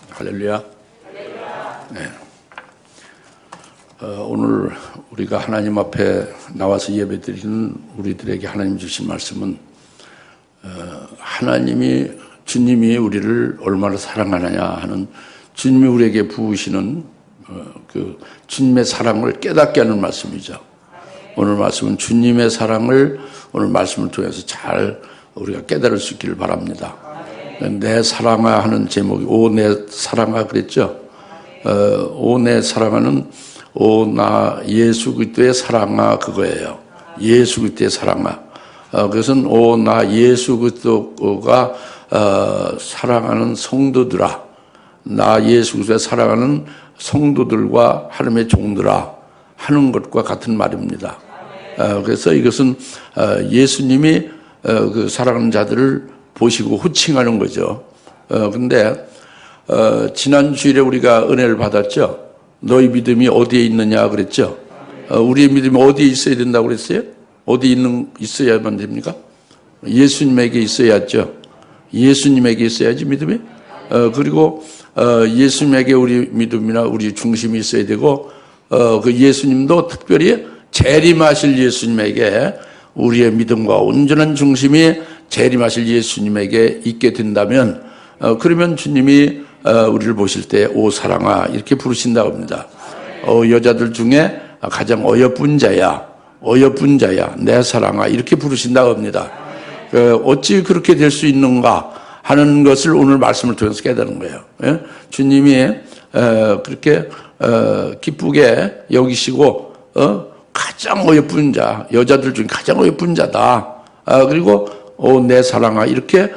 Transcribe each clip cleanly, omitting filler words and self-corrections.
할렐루야. 네. 오늘 우리가 하나님 앞에 나와서 예배드리는 우리들에게 하나님 주신 말씀은 주님이 우리를 얼마나 사랑하느냐 하는 주님이 우리에게 부으시는 그 주님의 사랑을 깨닫게 하는 말씀이죠. 오늘 말씀은 주님의 사랑을 오늘 말씀을 통해서 잘 우리가 깨달을 수 있기를 바랍니다. 내 사랑아 하는 제목이 오 내 사랑아 그랬죠. 오 내 사랑아는 오 나 예수 그리스도의 사랑아 그거예요. 예수 그리스도의 사랑아. 그것은 오 나 예수 그리스도가 사랑하는 성도들아, 나 예수 그리스도의 사랑하는 성도들과 하나님의 종들아 하는 것과 같은 말입니다. 그래서 이것은 예수님이 그 사랑하는 자들을 보시고 호칭하는 거죠. 근데 지난 주일에 우리가 은혜를 받았죠. 너희 믿음이 어디에 있느냐 그랬죠. 우리의 믿음이 어디에 있어야 된다고 그랬어요? 어디 있어야만 됩니까? 예수님에게 있어야죠. 예수님에게 있어야지 믿음이. 그리고 예수님에게 우리 믿음이나 우리 중심이 있어야 되고 그 예수님도 특별히 재림하실 예수님에게 우리의 믿음과 온전한 중심이 재림하실 예수님에게 있게 된다면 그러면 주님이 우리를 보실 때 오 사랑아 이렇게 부르신다고 합니다. 여자들 중에 가장 어여쁜 자야 내 사랑아 이렇게 부르신다고 합니다. 어찌 그렇게 될 수 있는가 하는 것을 오늘 말씀을 통해서 깨달은 거예요. 주님이 그렇게 기쁘게 여기시고 가장 어여쁜 자, 여자들 중에 가장 어여쁜 자다. 그리고 내 사랑아 이렇게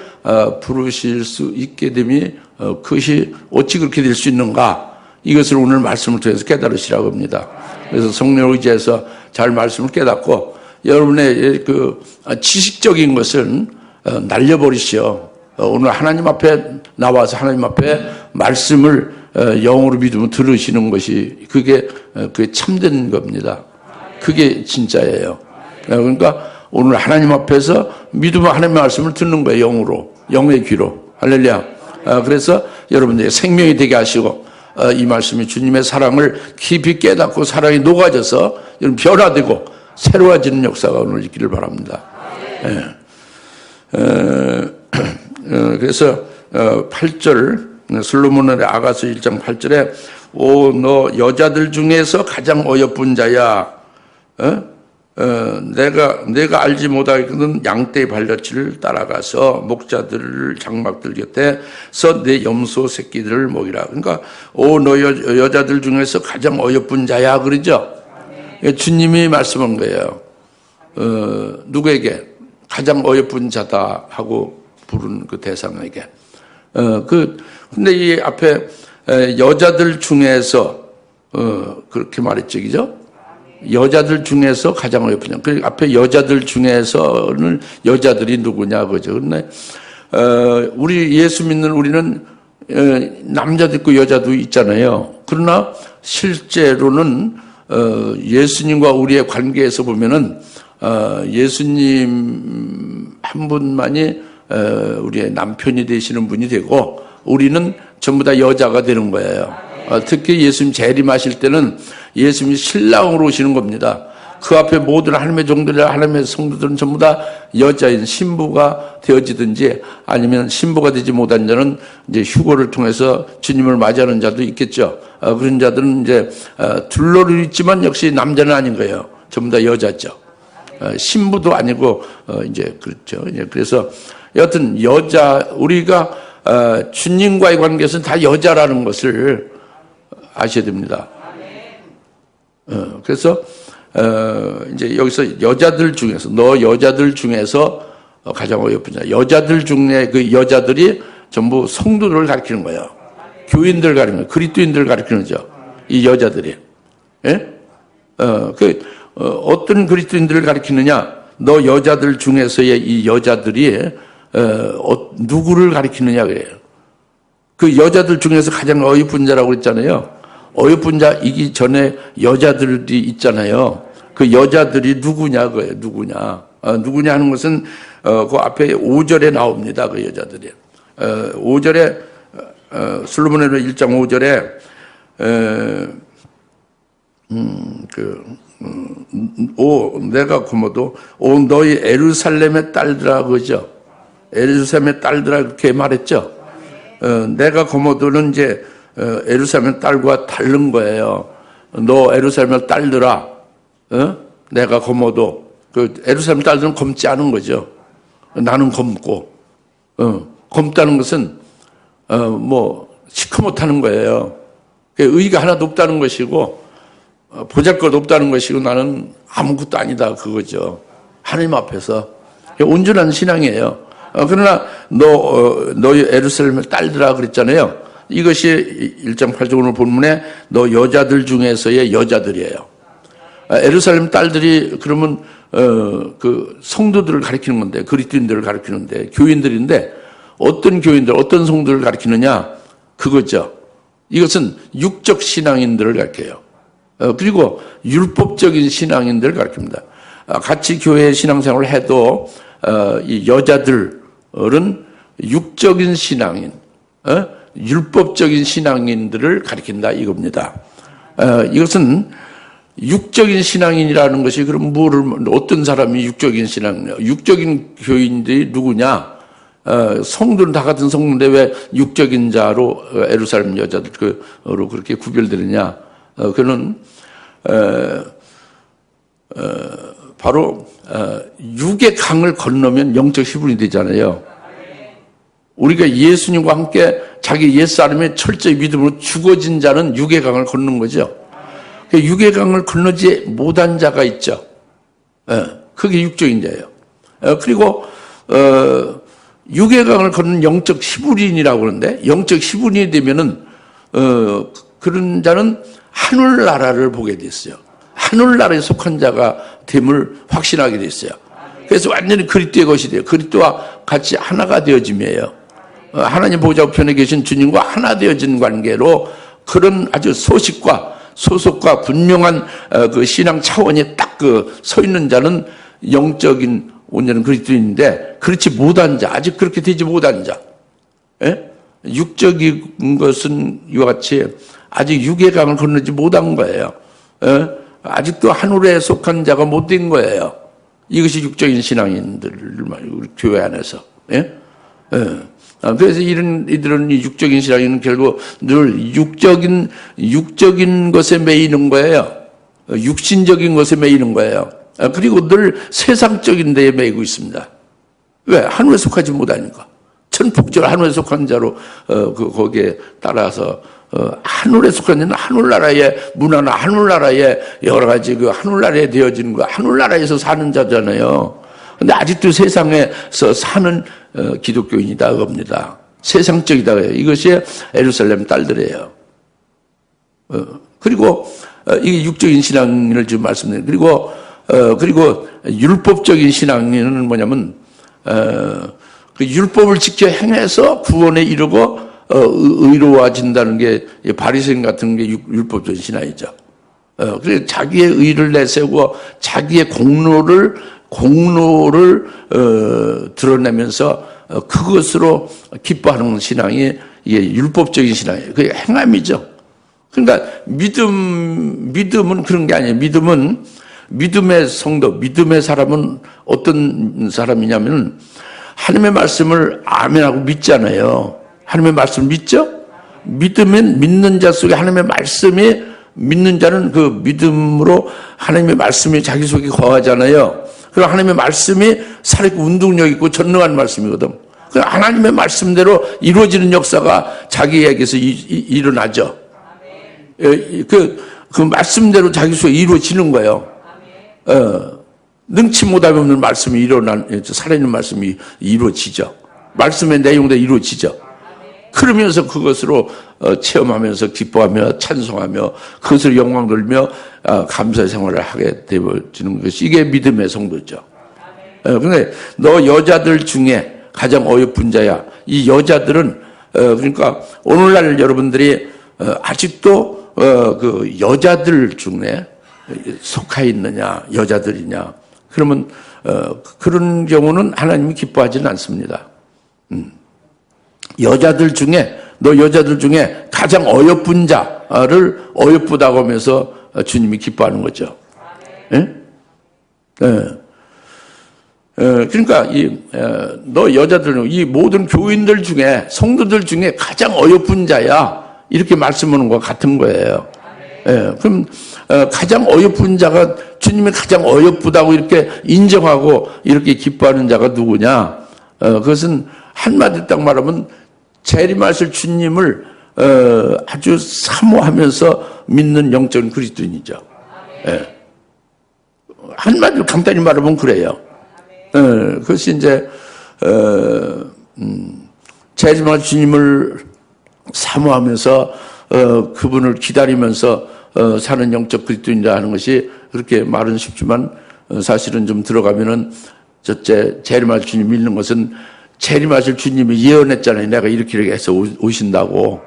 부르실 수 있게 됨이 그것이 어찌 그렇게 될 수 있는가 이것을 오늘 말씀을 통해서 깨달으시라고 합니다. 그래서 성령을 의지해서 잘 말씀을 깨닫고 여러분의 그 지식적인 것은 날려버리시오. 오늘 하나님 앞에 나와서 하나님 앞에 말씀을 영으로 믿으면 들으시는 것이 그게 참된 겁니다. 그게 진짜예요. 그러니까 오늘 하나님 앞에서 믿으면 하나님의 말씀을 듣는 거예요. 영으로, 영의 귀로. 할렐루야. 그래서 여러분들의 생명이 되게 하시고 이 말씀이 주님의 사랑을 깊이 깨닫고 사랑이 녹아져서 여러분 변화되고 새로워지는 역사가 오늘 있기를 바랍니다. 그래서 8절 솔로몬의 아가서 1장 8절에 오 너 여자들 중에서 가장 어여쁜 자야. 내가 알지 못하거든 양떼의 발자취를 따라가서 목자들 장막들 곁에서 내 염소 새끼들을 먹이라. 그러니까 오 너 여자들 중에서 가장 어여쁜 자야 그러죠. 주님이 말씀한 거예요. 누구에게 가장 어여쁜 자다 하고 부른 그 대상에게. 근데 이 앞에 여자들 중에서 그렇게 말했죠, 그죠? 여자들 중에서 가장 어여쁘냐. 그 앞에 여자들 중에서는 여자들이 누구냐, 그죠? 근데, 우리 예수 믿는 우리는, 남자도 있고 여자도 있잖아요. 그러나 실제로는, 예수님과 우리의 관계에서 보면은, 예수님 한 분만이, 우리의 남편이 되시는 분이 되고, 우리는 전부 다 여자가 되는 거예요. 특히 예수님 재림하실 때는 예수님이 신랑으로 오시는 겁니다. 그 앞에 모든 하나님의 종들이나 하나님의 성도들은 전부 다 여자인 신부가 되어지든지 아니면 신부가 되지 못한 자는 이제 휴거를 통해서 주님을 맞이하는 자도 있겠죠. 그런 자들은 이제 둘러를 있지만 역시 남자는 아닌 거예요. 전부 다 여자죠. 신부도 아니고 이제 그렇죠. 그래서 여하튼 우리가 주님과의 관계에서는 다 여자라는 것을 아셔야 됩니다. 그래서 이제 여기서 여자들 중에서 너 여자들 중에서 가장 어여쁜 자, 여자들 중에 그 여자들이 전부 성도들을 가리키는 거예요. 교인들 가리키는, 그리스도인들 가리키는 거죠. 이 여자들이. 어떤 그리스도인들을 가리키느냐? 너 여자들 중에서의 이 여자들이 누구를 가리키느냐 그래요. 그 여자들 중에서 가장 어여쁜 자라고 그랬잖아요. 어여쁜 자이기 전에 여자들이 있잖아요. 그 여자들이 누구냐 그예요. 누구냐. 누구냐 하는 것은 그 앞에 5절에 나옵니다. 그 여자들이. 5절에 솔로몬의 1장 5절에 내가 고모도 오 너희 에루살렘의 딸들아 그죠? 에루살렘의 딸들아 그렇게 말했죠. 내가 고모도는 이제 에루살렘의 딸과 다른 거예요. 너 에루살렘의 딸들아, 내가 고모도 그 에루살렘 딸들은 검지 않은 거죠. 나는 검고, 검다는 것은 뭐 시커멓다는 거예요. 의의가 하나도 없다는 것이고 보잘것 없다는 것이고 나는 아무것도 아니다 그거죠. 하나님 앞에서 온전한 신앙이에요. 그러나 너희 에루살렘의 딸들아 그랬잖아요. 이것이 1장 8절 오늘 본문에 너 여자들 중에서의 여자들이에요. 에루살렘 딸들이 그러면 그 성도들을 가리키는 건데 그리스도인들을 가리키는데 교인들인데 어떤 교인들 어떤 성도를 가리키느냐 그거죠. 이것은 육적 신앙인들을 가리켜요. 그리고 율법적인 신앙인들을 가리킵니다. 같이 교회 신앙생활을 해도 이 여자들은 육적인 신앙인, 율법적인 신앙인들을 가리킨다 이겁니다. 이것은 육적인 신앙인이라는 것이 그럼 어떤 사람이 육적인 신앙이냐? 육적인 교인들이 누구냐? 성도는 다 같은 성도인데 왜 육적인 자로 에루살렘 여자들로 그렇게 구별되느냐? 그는 바로 육의 강을 건너면 영적 시분이 되잖아요. 우리가 예수님과 함께 자기 옛사람의 철저히 믿음으로 죽어진 자는 육의 강을 걷는 거죠. 육의 강을 건너지 못한 자가 있죠. 그게 육적인 자예요. 그리고 육의 강을 걷는 영적 시부린이라고 그러는데 영적 시부린이 되면은 그런 자는 하늘나라를 보게 됐어요. 하늘나라에 속한 자가 됨을 확신하게 됐어요. 그래서 완전히 그리스도의 것이 돼요. 그리스도와 같이 하나가 되어짐이에요. 하나님 보좌 우편에 계신 주님과 하나 되어진 관계로 그런 아주 소식과 소속과 분명한 그 신앙 차원이 딱 서 있는 자는 영적인 온전한 그리스도인인데 그렇지 못한 자, 아직 그렇게 되지 못한 자, 육적인 것은 이와 같이 아직 육의 강을 건너지 못한 거예요. 아직도 하늘에 속한 자가 못 된 거예요. 이것이 육적인 신앙인들 우리 교회 안에서. 그래서 이들은 이 육적인 신앙인은 결국 늘 육적인 것에 매이는 거예요. 육신적인 것에 매이는 거예요. 그리고 늘 세상적인 데에 매이고 있습니다. 왜? 하늘에 속하지 못하니까. 천폭절 하늘에 속한 자로 거기에 따라서 하늘에 속한 자는 하늘나라의 문화나 하늘나라의 여러 가지 그 하늘나라에 되어지는 거 하늘나라에서 사는 자잖아요. 근데 아직도 세상에서 사는 기독교인이다 그겁니다. 세상적이다. 이것이 에루살렘 딸들이에요. 그리고 이게 육적인 신앙인을 지금 말씀드려요. 그리고 율법적인 신앙인은 뭐냐면 그 율법을 지켜 행해서 구원에 이르고 의로워진다는 게 바리새인 같은 게 율법적인 신앙이죠. 그래서 자기의 의를 내세우고 자기의 공로를 드러내면서 그것으로 기뻐하는 신앙이 이게 율법적인 신앙이에요. 그게 행함이죠. 그러니까 믿음은 그런 게 아니에요. 믿음의 성도, 믿음의 사람은 어떤 사람이냐면 하나님의 말씀을 아멘하고 믿잖아요. 하나님의 말씀을 믿죠? 믿으면 믿는 자 속에 하나님의 말씀이 믿는 자는 그 믿음으로 하나님의 말씀이 자기 속에 거하잖아요. 그럼 하나님의 말씀이 살아있고 운동력 있고 전능한 말씀이거든. 그 하나님의 말씀대로 이루어지는 역사가 자기에게서 일어나죠. 그 말씀대로 자기 속에 이루어지는 거예요. 능치 못함이 없는 말씀이 살아있는 말씀이 이루어지죠. 말씀의 내용대로 이루어지죠. 그러면서 그것으로 체험하면서 기뻐하며 찬송하며 그것을 영광 돌며 감사의 생활을 하게 되어지는 것이 이게 믿음의 성도죠. 그런데 너 여자들 중에 가장 어여쁜 자야. 이 여자들은 그러니까 오늘날 여러분들이 아직도 그 여자들 중에 속해 있느냐 여자들이냐 그러면 그런 경우는 하나님이 기뻐하지는 않습니다. 여자들 중에 너 여자들 중에 가장 어여쁜 자를 어여쁘다고 하면서 주님이 기뻐하는 거죠. 예? 예. 그러니까 너 여자들, 이 모든 교인들 중에, 성도들 중에 가장 어여쁜 자야, 이렇게 말씀하는 것과 같은 거예요. 예, 그럼 가장 어여쁜 자가, 주님이 가장 어여쁘다고 이렇게 인정하고 이렇게 기뻐하는 자가 누구냐? 그것은 한마디 딱 말하면 재림하실 주님을 아주 사모하면서 믿는 영적인 그리스도인이죠. 예. 한마디로 간단히 말하면 그래요. 그것이 이제 재림하실 주님을 사모하면서 그분을 기다리면서 사는 영적 그리스도인이라 하는 것이, 그렇게 말은 쉽지만 사실은 좀 들어가면은, 첫째, 재림하실 주님 믿는 것은 재림하실 주님이 예언했잖아요. 내가 이렇게 해서 오신다고.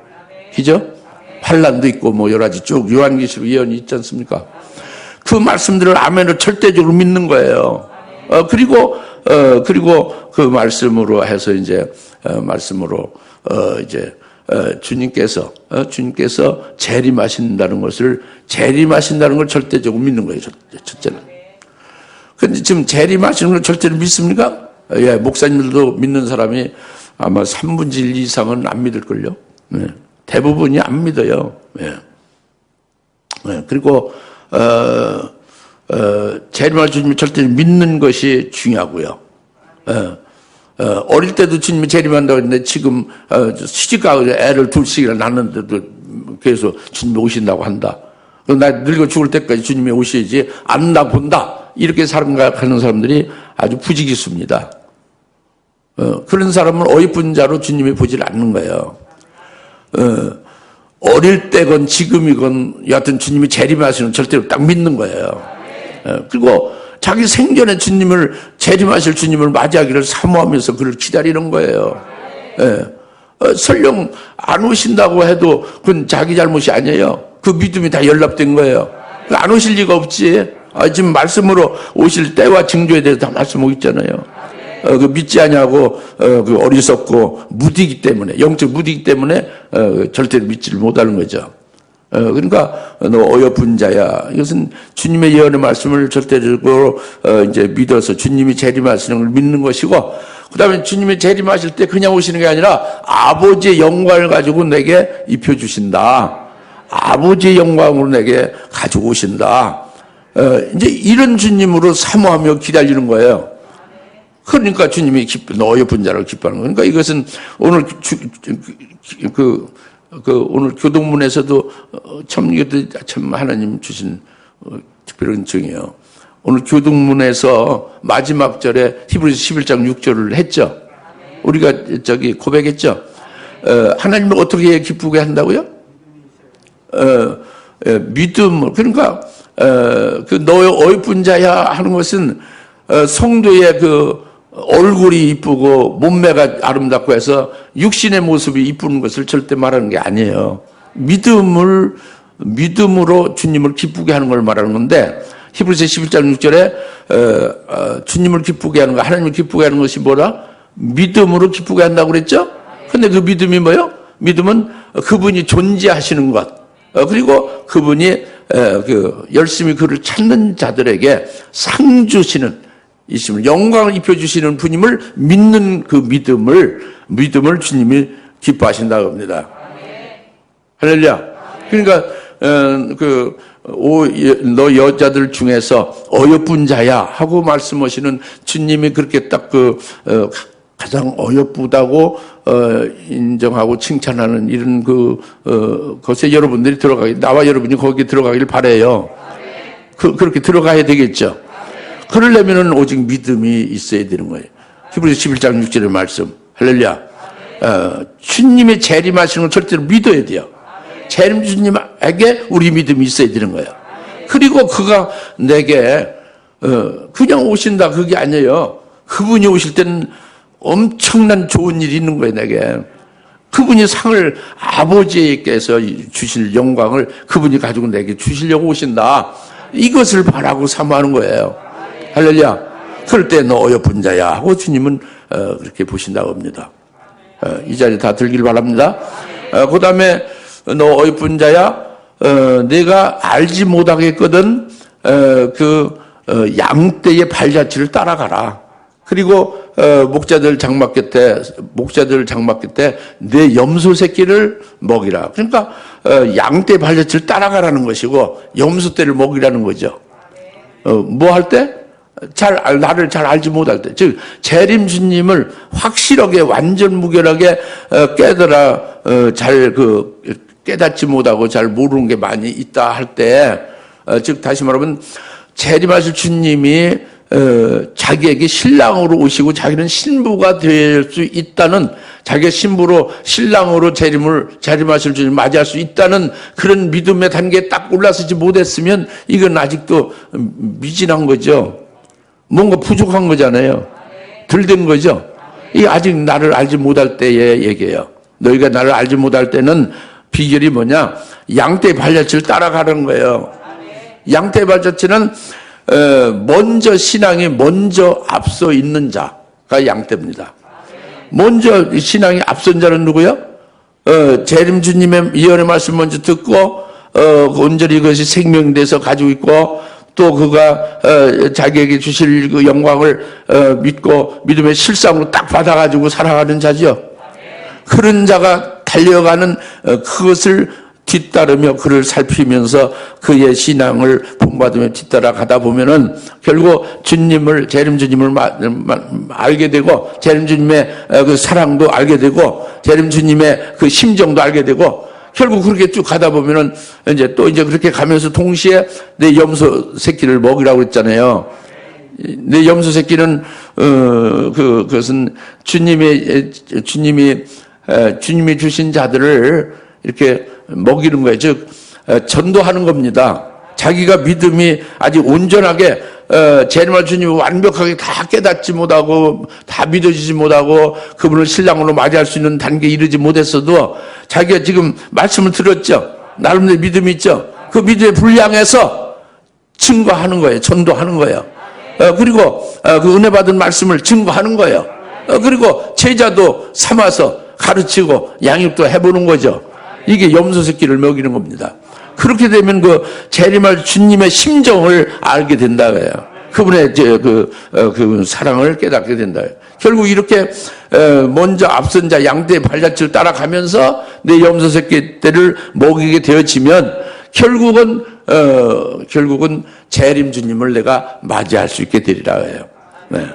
그죠? 환난도 있고 뭐 여러 가지 쭉 요한계시록 예언이 있지 않습니까? 그 말씀들을 아멘으로 절대적으로 믿는 거예요. 그리고 그 말씀으로 해서 이제 말씀으로 이제 주님께서 재림하신다는 걸 절대적으로 믿는 거예요. 첫째는. 근데 지금 재림하시는 걸 절대로 믿습니까? 예, 목사님들도 믿는 사람이 아마 3분의 1 이상은 안 믿을걸요. 네. 대부분이 안 믿어요. 예. 네. 그리고 재림할 주님을 절대로 믿는 것이 중요하고요. 어릴 때도 주님이 재림한다고 했는데, 지금 시집가고 애를 둘씩이나 낳는데도 그래서 주님이 오신다고 한다. 나 늙어 죽을 때까지 주님이 오셔야지 안나 본다, 이렇게 생각하는 사람들이 아주 부지기수입니다. 그런 사람은 어이쁜 자로 주님이 보질 않는 거예요. 어릴 때건 지금이건 여하튼 주님이 재림하시는 절대로 딱 믿는 거예요. 그리고 자기 생전에 재림하실 주님을 맞이하기를 사모하면서 그를 기다리는 거예요. 설령 안 오신다고 해도 그건 자기 잘못이 아니에요. 그 믿음이 다 연락된 거예요. 안 오실 리가 없지. 지금 말씀으로 오실 때와 징조에 대해서 다 말씀하고 있잖아요. 그 믿지 않냐고 그 어리석고 무디기 때문에, 영적 무디기 때문에 절대로 믿지를 못하는 거죠. 그러니까 너 어여쁜 자야. 이것은 주님의 예언의 말씀을 절대적으로 이제 믿어서 주님이 재림하시는 걸 믿는 것이고, 그다음에 주님이 재림하실 때 그냥 오시는 게 아니라 아버지의 영광을 가지고 내게 입혀 주신다. 아버지의 영광으로 내게 가지고 오신다. 이제 이런 주님으로 사모하며 기다리는 거예요. 그러니까 주님이 너 어여쁜 자를 기뻐하는 거예요. 그러니까 이것은 오늘 오늘 교동문에서도 참 하나님 주신 특별한 증이에요. 오늘 교동문에서 마지막 절에 히브리서 11장 6절을 했죠. 우리가 고백했죠. 하나님을 어떻게 기쁘게 한다고요? 믿음. 그러니까 너의 어이쁜 자야 하는 것은 성도의 얼굴이 이쁘고 몸매가 아름답고 해서 육신의 모습이 이쁘는 것을 절대 말하는 게 아니에요. 믿음으로 주님을 기쁘게 하는 걸 말하는 건데, 히브리서 11장 6절에 주님을 기쁘게 하는 거, 하나님을 기쁘게 하는 것이 뭐라? 믿음으로 기쁘게 한다고 그랬죠? 근데 그 믿음이 뭐예요? 믿음은 그분이 존재하시는 것, 그리고 그분이 열심히 그를 찾는 자들에게 상 주시는, 영광을 입혀주시는 분임을 믿는 그 믿음을 주님이 기뻐하신다고 합니다. 할렐루야. 그러니까 너 여자들 중에서 어여쁜 자야 하고 말씀하시는 주님이 그렇게 딱 가장 어여쁘다고 인정하고 칭찬하는 이런 것에 여러분들이 나와 여러분이 거기에 들어가길 바라요. 그렇게 들어가야 되겠죠. 그러려면은 오직 믿음이 있어야 되는 거예요. 히브리서 11장 6절의 말씀. 할렐루야. 주님의 재림하시는 걸 절대로 믿어야 돼요. 재림 주님에게 우리 믿음이 있어야 되는 거예요. 그리고 그가 내게 그냥 오신다 그게 아니에요. 그분이 오실 때는 엄청난 좋은 일이 있는 거예요. 내게. 그분이 상을, 아버지께서 주실 영광을 그분이 가지고 내게 주시려고 오신다. 이것을 바라고 사모하는 거예요. 할렐루야. 그럴 때 너 어여쁜 자야 하고 주님은 그렇게 보신다고 합니다. 이 자리 다 들길 바랍니다. 그 다음에 너 어여쁜 자야, 내가 알지 못하겠거든, 양떼의 발자취를 따라가라. 그리고, 목자들 장막 곁에 내 염소 새끼를 먹이라. 그러니까, 양떼 발자취를 따라가라는 것이고, 염소 떼를 먹이라는 거죠. 뭐 할 때? 나를 잘 알지 못할 때. 즉, 재림 주님을 확실하게, 완전 무결하게, 깨닫지 못하고 잘 모르는 게 많이 있다 할 때, 즉, 다시 말하면, 재림하실 주님이, 자기에게 신랑으로 오시고 자기는 신부가 될 수 있다는, 자기가 신랑으로 재림하실 주님 맞이할 수 있다는 그런 믿음의 단계에 딱 올라서지 못했으면 이건 아직도 미진한 거죠. 뭔가 부족한 거잖아요. 덜 된 거죠. 이게 아직 나를 알지 못할 때의 얘기예요. 너희가 나를 알지 못할 때는 비결이 뭐냐? 양떼 발자취를 따라가는 거예요. 양떼 발자취는 신앙이 먼저 앞서 있는 자가 양떼입니다. 먼저 신앙이 앞선 자는 누구요? 재림 주님의 예언의 말씀 먼저 듣고, 온전히 그것이 생명돼서 가지고 있고, 또 그가 자기에게 주실 그 영광을 믿고 믿음의 실상으로 딱 받아가지고 살아가는 자죠. 그런 자가 달려가는 그것을 뒤따르며 그를 살피면서 그의 신앙을 본받으며 뒤따라가다 보면은 결국 재림 주님을 알게 되고, 재림 주님의 그 사랑도 알게 되고, 재림 주님의 그 심정도 알게 되고, 결국 그렇게 쭉 가다 보면은 이제 그렇게 가면서 동시에 내 염소 새끼를 먹이라고 그랬잖아요. 내 염소 새끼는 그것은 주님이 주신 자들을 이렇게 먹이는 거예요. 즉 전도하는 겁니다. 자기가 믿음이 아직 온전하게 재림할 주님을 완벽하게 다 깨닫지 못하고 다 믿어지지 못하고 그분을 신랑으로 맞이할 수 있는 단계에 이르지 못했어도 자기가 지금 말씀을 들었죠. 나름대로 믿음이 있죠. 그 믿음의 분량에서 증거하는 거예요. 전도하는 거예요. 그리고 그 은혜 받은 말씀을 증거하는 거예요. 그리고 제자도 삼아서 가르치고 양육도 해보는 거죠. 이게 염소 새끼를 먹이는 겁니다. 그렇게 되면 그 재림할 주님의 심정을 알게 된다고요. 그분의 그 사랑을 깨닫게 된다. 결국 이렇게 먼저 앞선 자 양떼의 발자취를 따라가면서 내 염소 새끼 떼를 먹이게 되어지면 결국은 재림 주님을 내가 맞이할 수 있게 되리라 해요. 네.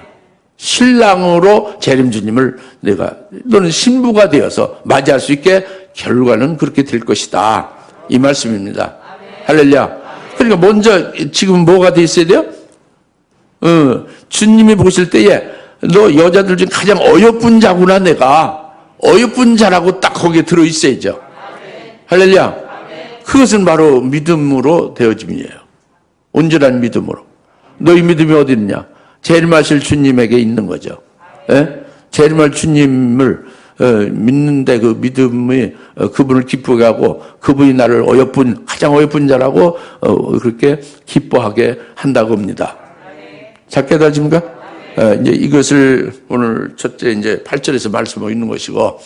신랑으로 재림 주님을 너는 신부가 되어서 맞이할 수 있게 결과는 그렇게 될 것이다. 이 말씀입니다. 할렐루야. 그러니까 먼저 지금 뭐가 돼 있어야 돼요? 주님이 보실 때에 너 여자들 중 가장 어여쁜 자구나, 내가. 어여쁜 자라고 딱 거기에 들어 있어야죠. 할렐루야. 그것은 바로 믿음으로 되어짐이에요. 온전한 믿음으로. 너희 믿음이 어디 있느냐? 재림하실 주님에게 있는 거죠. 예? 재림할 주님을 믿는데 그 믿음이 그분을 기쁘게 하고 그분이 나를 가장 어여쁜 자라고 그렇게 기뻐하게 한다고 합니다. 잘 깨달으십니까? 이제 이것을 오늘 첫째 이제 8절에서 말씀하고 있는 것이고,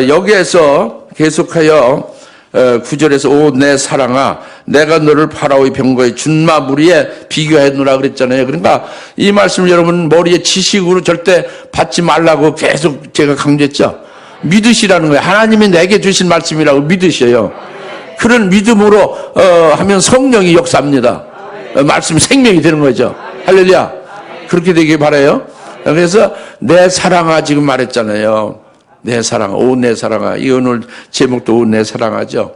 여기에서 계속하여 9절에서 오 내 사랑아 내가 너를 파라오의 병거의 준마 무리에 비교하노라 그랬잖아요. 그러니까 이 말씀을 여러분 머리에 지식으로 절대 받지 말라고 계속 제가 강조했죠. 믿으시라는 거예요. 하나님이 내게 주신 말씀이라고 믿으셔요. 그런 믿음으로 하면 성령이 역사합니다. 말씀이 생명이 되는 거죠. 할렐루야. 그렇게 되길 바라요. 그래서 내 사랑아 지금 말했잖아요. 내 사랑아, 오 내 사랑아. 이 오늘 제목도 오 내 사랑아죠.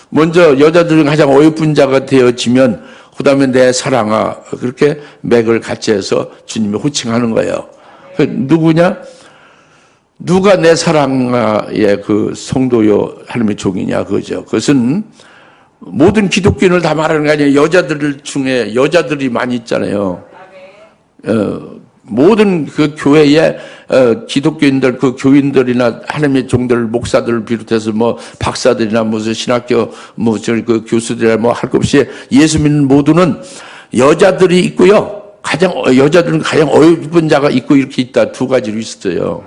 먼저 여자들 중 가장 어여쁜 자가 되어지면 그 다음에 내 사랑아, 그렇게 맥을 같이 해서 주님이 호칭하는 거예요. 누구냐? 누가 내 사랑아의 그 성도요 하나님의 종이냐 그거죠. 그것은 모든 기독교인을 다 말하는 게 아니에요. 여자들 중에 여자들이 많이 있잖아요. 모든 그 교회에 기독교인들, 그 교인들이나 하나님의 종들, 목사들을 비롯해서 뭐 박사들이나 무슨 신학교 그 교수들이나 뭐 할 것 없이 예수 믿는 모두는 여자들이 있고요. 여자들은 가장 어여쁜 자가 있고 이렇게 있다. 두 가지로 있어요.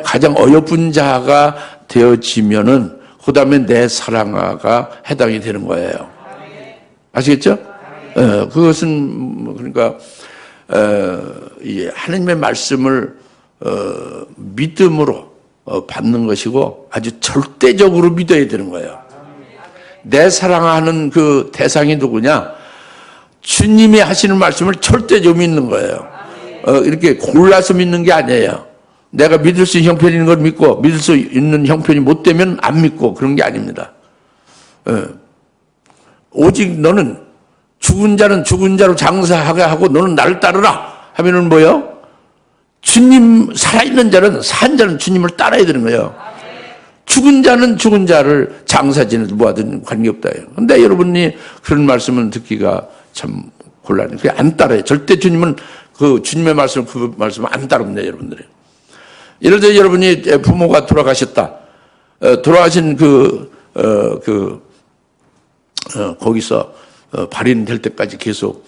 가장 어여쁜 자가 되어지면은 그다음에 내 사랑아가 해당이 되는 거예요. 아시겠죠? 그것은 그러니까 이 하나님의 말씀을 믿음으로 받는 것이고 아주 절대적으로 믿어야 되는 거예요. 내 사랑하는 그 대상이 누구냐? 주님이 하시는 말씀을 절대적으로 믿는 거예요. 이렇게 골라서 믿는 게 아니에요. 내가 믿을 수 있는 형편이 있는 걸 믿고 믿을 수 있는 형편이 못 되면 안 믿고 그런 게 아닙니다. 오직 너는 죽은 자는 죽은 자로 장사하게 하고 너는 나를 따르라 하면은 뭐요? 주님, 살아있는 자는 산 자는 주님을 따라야 되는 거예요. 죽은 자는 죽은 자를 장사 지내도 뭐하든 관계없다. 근데 여러분이 그런 말씀을 듣기가 참 곤란해요. 그게 안 따라요. 절대 주님은 그 주님의 말씀, 그 말씀을 안 따릅니다, 여러분들이. 예를 들어 여러분이 부모가 돌아가셨다. 돌아가신 거기서 발인될 때까지 계속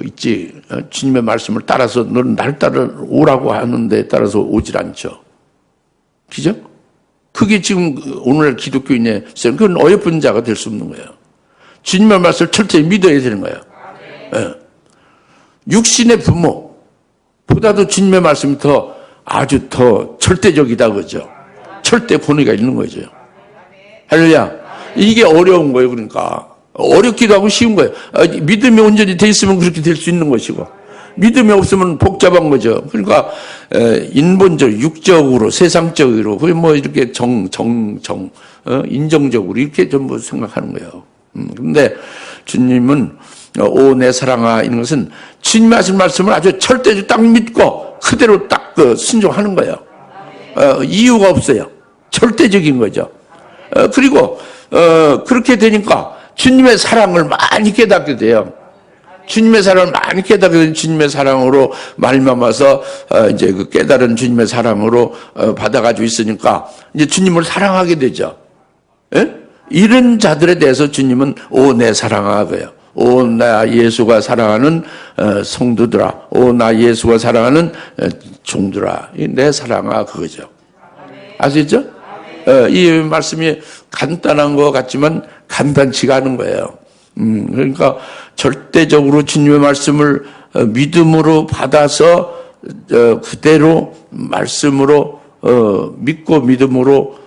있지. 주님의 말씀을 따라서 너는 날 따라오라고 하는데 따라서 오질 않죠. 그죠? 그게 지금 오늘날 기독교인의 그건 어여쁜 자가 될 수 없는 거예요. 주님의 말씀을 철저히 믿어야 되는 거예요. 육신의 부모보다도 주님의 말씀이 아주 더 절대적이다 그죠. 절대 권위가 있는 거죠. 할렐루야. 이게 어려운 거예요. 그러니까 어렵기도 하고 쉬운 거예요. 믿음이 온전히 돼 있으면 그렇게 될 수 있는 것이고 믿음이 없으면 복잡한 거죠. 그러니까 인본적, 육적으로, 세상적으로 그게 뭐 이렇게 인정적으로 이렇게 전부 생각하는 거예요. 그런데 주님은 오 내 사랑아 이런 것은 주님이 하신 말씀을 아주 절대적으로 딱 믿고 그대로 딱 순종하는 거예요. 이유가 없어요. 절대적인 거죠. 그리고 그렇게 되니까 주님의 사랑을 많이 깨닫게 돼요. 주님의 사랑을 많이 깨닫게 되는 주님의 사랑으로 말미암아서 이제 그 깨달은 주님의 사랑으로 받아가지고 있으니까 이제 주님을 사랑하게 되죠. 예? 이런 자들에 대해서 주님은 오 내 사랑아 그래요. 오 나 예수가 사랑하는 성도들아, 오 나 예수가 사랑하는 종들아, 내 사랑아 그거죠. 아시죠? 이 말씀이 간단한 것 같지만 간단치가 않은 거예요. 그러니까 절대적으로 주님의 말씀을 믿음으로 받아서 그대로 말씀으로 믿고 믿음으로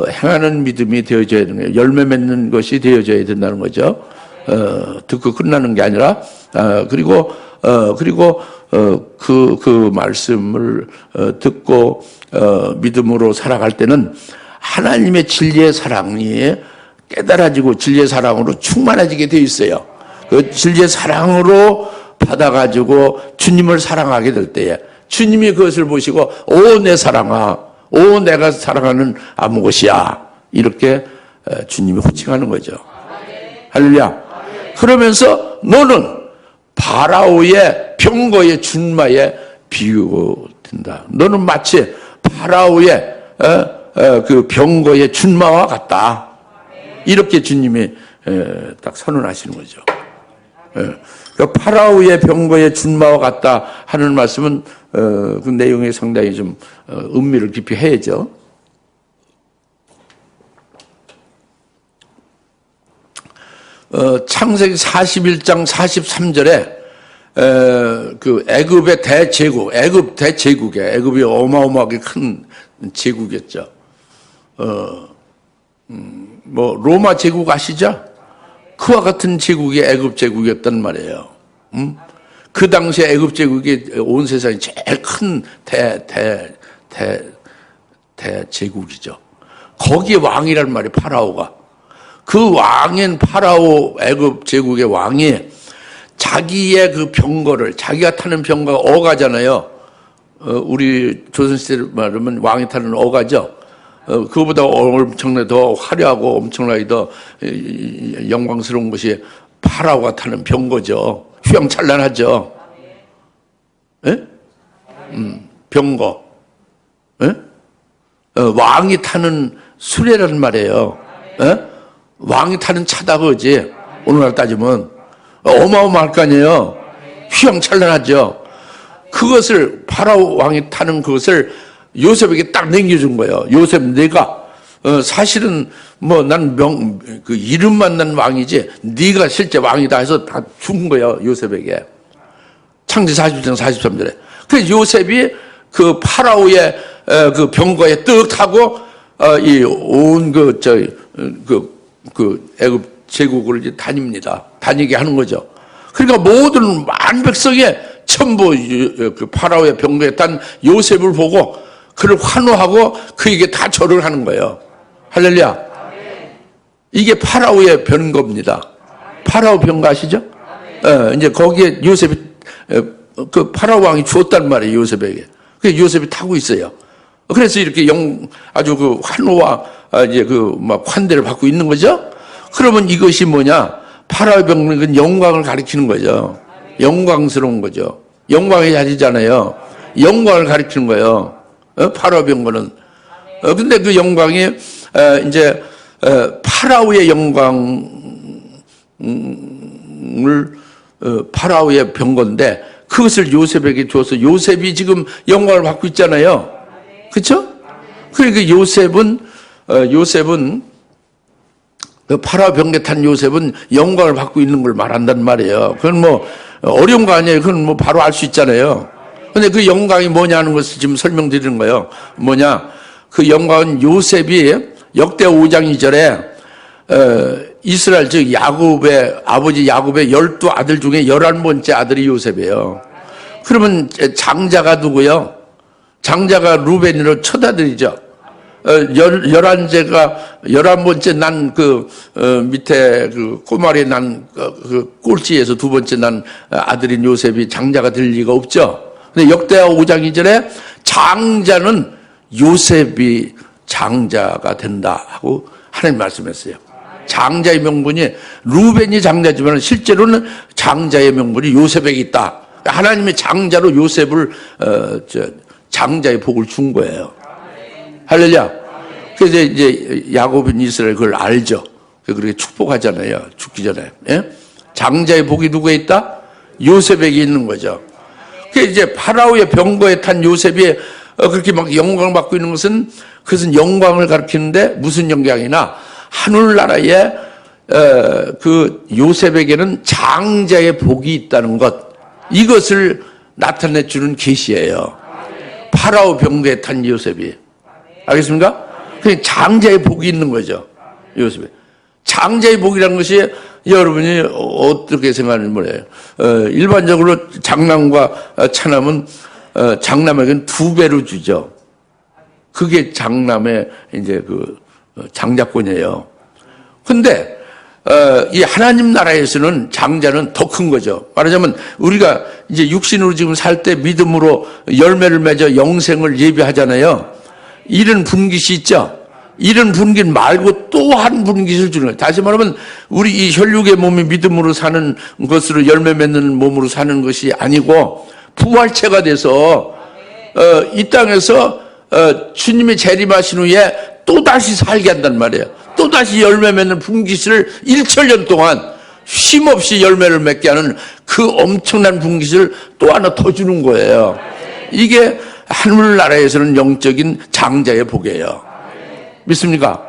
행하는 믿음이 되어져야 되는 거예요. 열매 맺는 것이 되어져야 된다는 거죠. 듣고 끝나는 게 아니라 그리고 그 말씀을 듣고 믿음으로 살아갈 때는 하나님의 진리의 사랑이 깨달아지고 진리의 사랑으로 충만해지게 되어 있어요. 그 진리의 사랑으로 받아가지고 주님을 사랑하게 될 때에 주님이 그것을 보시고 오 내 사랑아, 오 내가 사랑하는 아무것이야 이렇게 주님이 호칭하는 거죠. 할렐루야. 그러면서 너는 파라오의 병거의 준마에 비유된다. 너는 마치 파라오의 그 병거의 준마와 같다. 이렇게 주님이 딱 선언하시는 거죠. 그 파라오의 병거의 준마와 같다 하는 말씀은 그 내용이 상당히 좀 의미를 깊이 해야죠. 창세기 41장 43절에 그 애굽의 대제국, 애굽 대제국에 애굽이 어마어마하게 큰 제국이었죠. 뭐 로마 제국 아시죠? 그와 같은 제국이 애굽 제국이었단 말이에요. 그 당시에 애굽 제국이 온 세상에 제일 큰 대제국이죠. 거기에 왕이란 말이 파라오가. 그 왕인 파라오 애굽 제국의 왕이 자기의 그 병거를 자기가 타는 병거가 어가잖아요. 우리 조선시대 말하면 왕이 타는 어가죠. 그거보다 엄청나게 더 화려하고 엄청나게 더 영광스러운 것이 파라오가 타는 병거죠. 휘황찬란하죠. 예? 병거. 예? 왕이 타는 수레란 말이에요. 예? 왕이 타는 차다 그지. 오늘날 따지면 어마어마할 거 아니에요. 휘황찬란하죠. 그것을 파라오 왕이 타는 그것을 요셉에게 딱 넘겨준 거예요. 요셉, 내가 사실은 뭐 난 그 이름만 난 왕이지 네가 실제 왕이다 해서 다 준 거예요. 요셉에게. 창세 40장 43절에. 그래서 요셉이 그 파라오의 그 병거에 떡 타고 이 온 그 애굽 제국을 이제 다닙니다. 다니게 하는 거죠. 그러니까 모든 만 백성의 전부 그 파라오의 병거에 탄 요셉을 보고 그를 환호하고 그에게 다 절을 하는 거예요. 할렐루야. 이게 파라오의 병거입니다. 파라오 병거 아시죠? 이제 거기에 요셉이 그 파라오 왕이 주었단 말이에요. 요셉에게. 그래서 요셉이 타고 있어요. 그래서 이렇게 아주 그 환호와 이제 그 막 환대를 받고 있는 거죠. 그러면 이것이 뭐냐? 파라오의 병거는 영광을 가리키는 거죠. 영광스러운 거죠. 영광의 자리잖아요. 영광을 가리키는 거예요. 파라오 병거는. 근데 그 영광이 이제 파라오의 영광을 파라오의 병거인데 그것을 요셉에게 줘서 요셉이 지금 영광을 받고 있잖아요. 그렇죠? 그러니까 요셉은 그 파라오 병거에 탄 요셉은 영광을 받고 있는 걸 말한단 말이에요. 그건 뭐 어려운 거 아니에요. 그건 뭐 바로 알 수 있잖아요. 근데 그 영광이 뭐냐는 것을 지금 설명드리는 거예요. 뭐냐? 그 영광은 요셉이 역대하 5장 2절에 이스라엘 즉 야곱의 아버지 야곱의 12아들 중에 11번째 아들이 요셉이에요. 그러면 장자가 누구요? 장자가 루벤으로 첫 아들이죠. 11번째 난 밑에 그 꼬마리 난 그 꼴찌에서 두 번째 난 아들인 요셉이 장자가 될 리가 없죠. 근데 역대하 5장 2절에 장자는 요셉이 장자가 된다 하고 하나님 말씀했어요. 장자의 명분이 루벤이 장자지만 실제로는 장자의 명분이 요셉에게 있다. 하나님의 장자로 요셉을 장자의 복을 준 거예요. 할렐루야. 그래서 이제 야곱인 이스라엘 그걸 알죠. 그렇게 축복하잖아요. 죽기 전에. 예? 장자의 복이 누구에 있다? 요셉에게 있는 거죠. 그래서 이제 파라오의 병거에 탄 요셉이 그렇게 막 영광을 받고 있는 것은 그것은 영광을 가리키는데 무슨 영광이나 하늘나라에 그 요셉에게는 장자의 복이 있다는 것, 이것을 나타내 주는 계시예요. 파라오 병거에 탄 요셉이. 알겠습니까? 그냥 장자의 복이 있는 거죠. 요셉에. 장자의 복이라는 것이 여러분이 어떻게 생각하는지 모르겠어요. 일반적으로 장남과 차남은 장남에게는 2배로 주죠. 그게 장남의 이제 그 장자권이에요. 근데 이 하나님 나라에서는 장자는 더 큰 거죠. 말하자면 우리가 이제 육신으로 지금 살 때 믿음으로 열매를 맺어 영생을 예비하잖아요. 이런 분깃이 있죠. 이런 분깃 말고 또 한 분깃을 주는 거예요. 다시 말하면 우리 이 혈육의 몸이 믿음으로 사는 것으로 열매 맺는 몸으로 사는 것이 아니고 부활체가 돼서 이 땅에서 주님이 재림하신 후에 또다시 살게 한단 말이에요. 또다시 열매 맺는 분깃을 1천년 동안 쉼없이 열매를 맺게 하는 그 엄청난 분깃을 또 하나 더 주는 거예요. 이게 하늘나라에서는 영적인 장자의 복이에요. 믿습니까?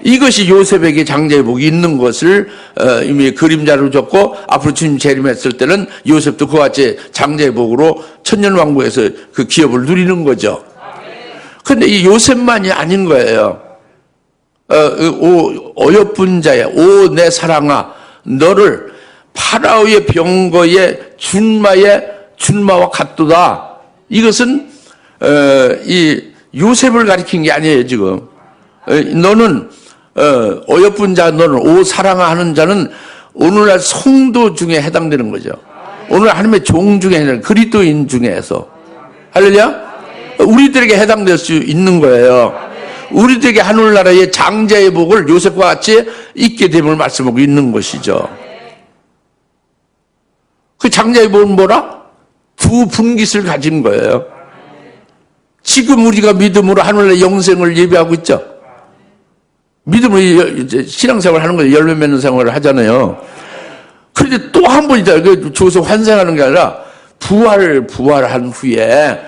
이것이 요셉에게 장자의 복이 있는 것을 이미 그림자로 줬고 앞으로 주님 재림했을 때는 요셉도 그와 같이 장자의 복으로 천년왕국에서 그 기업을 누리는 거죠. 그런데 이 요셉만이 아닌 거예요. 어여쁜 자야, 오 내 사랑아, 너를 파라오의 병거의 준마와 같도다. 이것은 이 요셉을 가리킨 게 아니에요. 지금 너는 어여쁜 자, 너는 오 사랑아 하는 자는 오늘날 성도 중에 해당되는 거죠. 오늘 하나님의 종 중에 해당되는 그리스도인 중에서. 할렐루야. 우리들에게 해당될 수 있는 거예요. 우리들에게 하늘나라의 장자의 복을 요셉과 같이 있게 됨을 말씀하고 있는 것이죠. 그 장자의 복은 뭐라? 2분깃을 가진 거예요. 지금 우리가 믿음으로 하늘나라의 영생을 예배하고 있죠. 믿음으로 신앙생활을 하는 거예요. 열매 맺는 생활을 하잖아요. 그런데 또 한 번이다. 그 줘서 환생하는 게 아니라 부활한 후에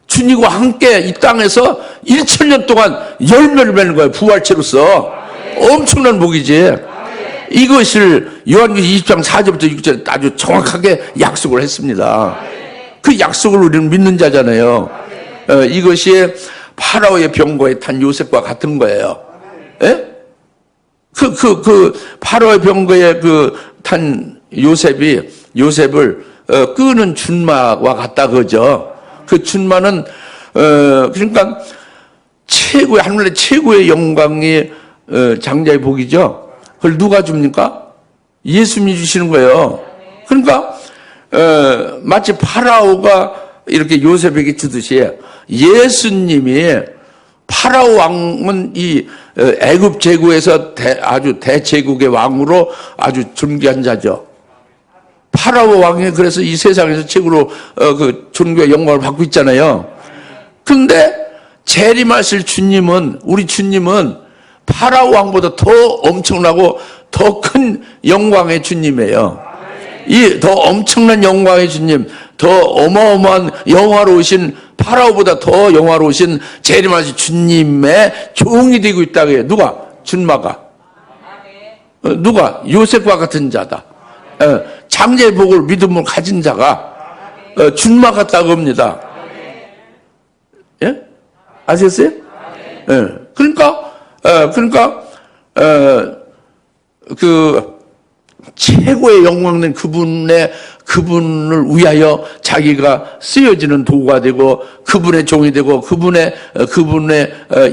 주님과 함께 이 땅에서 1000년 동안 열매를 맺는 거예요. 부활체로서. 엄청난 복이지. 이것을 요한계시록 20장 4절부터 6절에 아주 정확하게 약속을 했습니다. 그 약속을 우리는 믿는 자잖아요. 이것이 파라오의 병거에 탄 요셉과 같은 거예요. 예? 파라오의 병거에 탄 요셉을 끄는 준마와 같다 그죠. 그 준마는 그러니까 하늘의 최고의 영광이 장자의 복이죠. 그걸 누가 줍니까? 예수님이 주시는 거예요. 그러니까 마치 파라오가 이렇게 요셉에게 주듯이 예수님이 파라오 왕은 이 애굽 제국에서 아주 대제국의 왕으로 아주 존귀한 자죠. 파라오 왕이 그래서 이 세상에서 최고로 그 존귀와 영광을 받고 있잖아요. 그런데 재림하실 주님은, 우리 주님은 파라오 왕보다 더 엄청나고 더 큰 영광의 주님이에요. 이 더 엄청난 영광의 주님, 더 어마어마한 영화로우신 파라오보다 더 영화로우신 재림하신 주님의 종이 되고 있다고 해요. 누가? 준마가. 누가? 요셉과 같은 자다. 장자의 복을 믿음을 가진 자가 준마 같다고 합니다. 예? 아셨어요? 예. 그러니까 그 최고의 영광된 그분을 위하여 자기가 쓰여지는 도구가 되고 그분의 종이 되고 그분의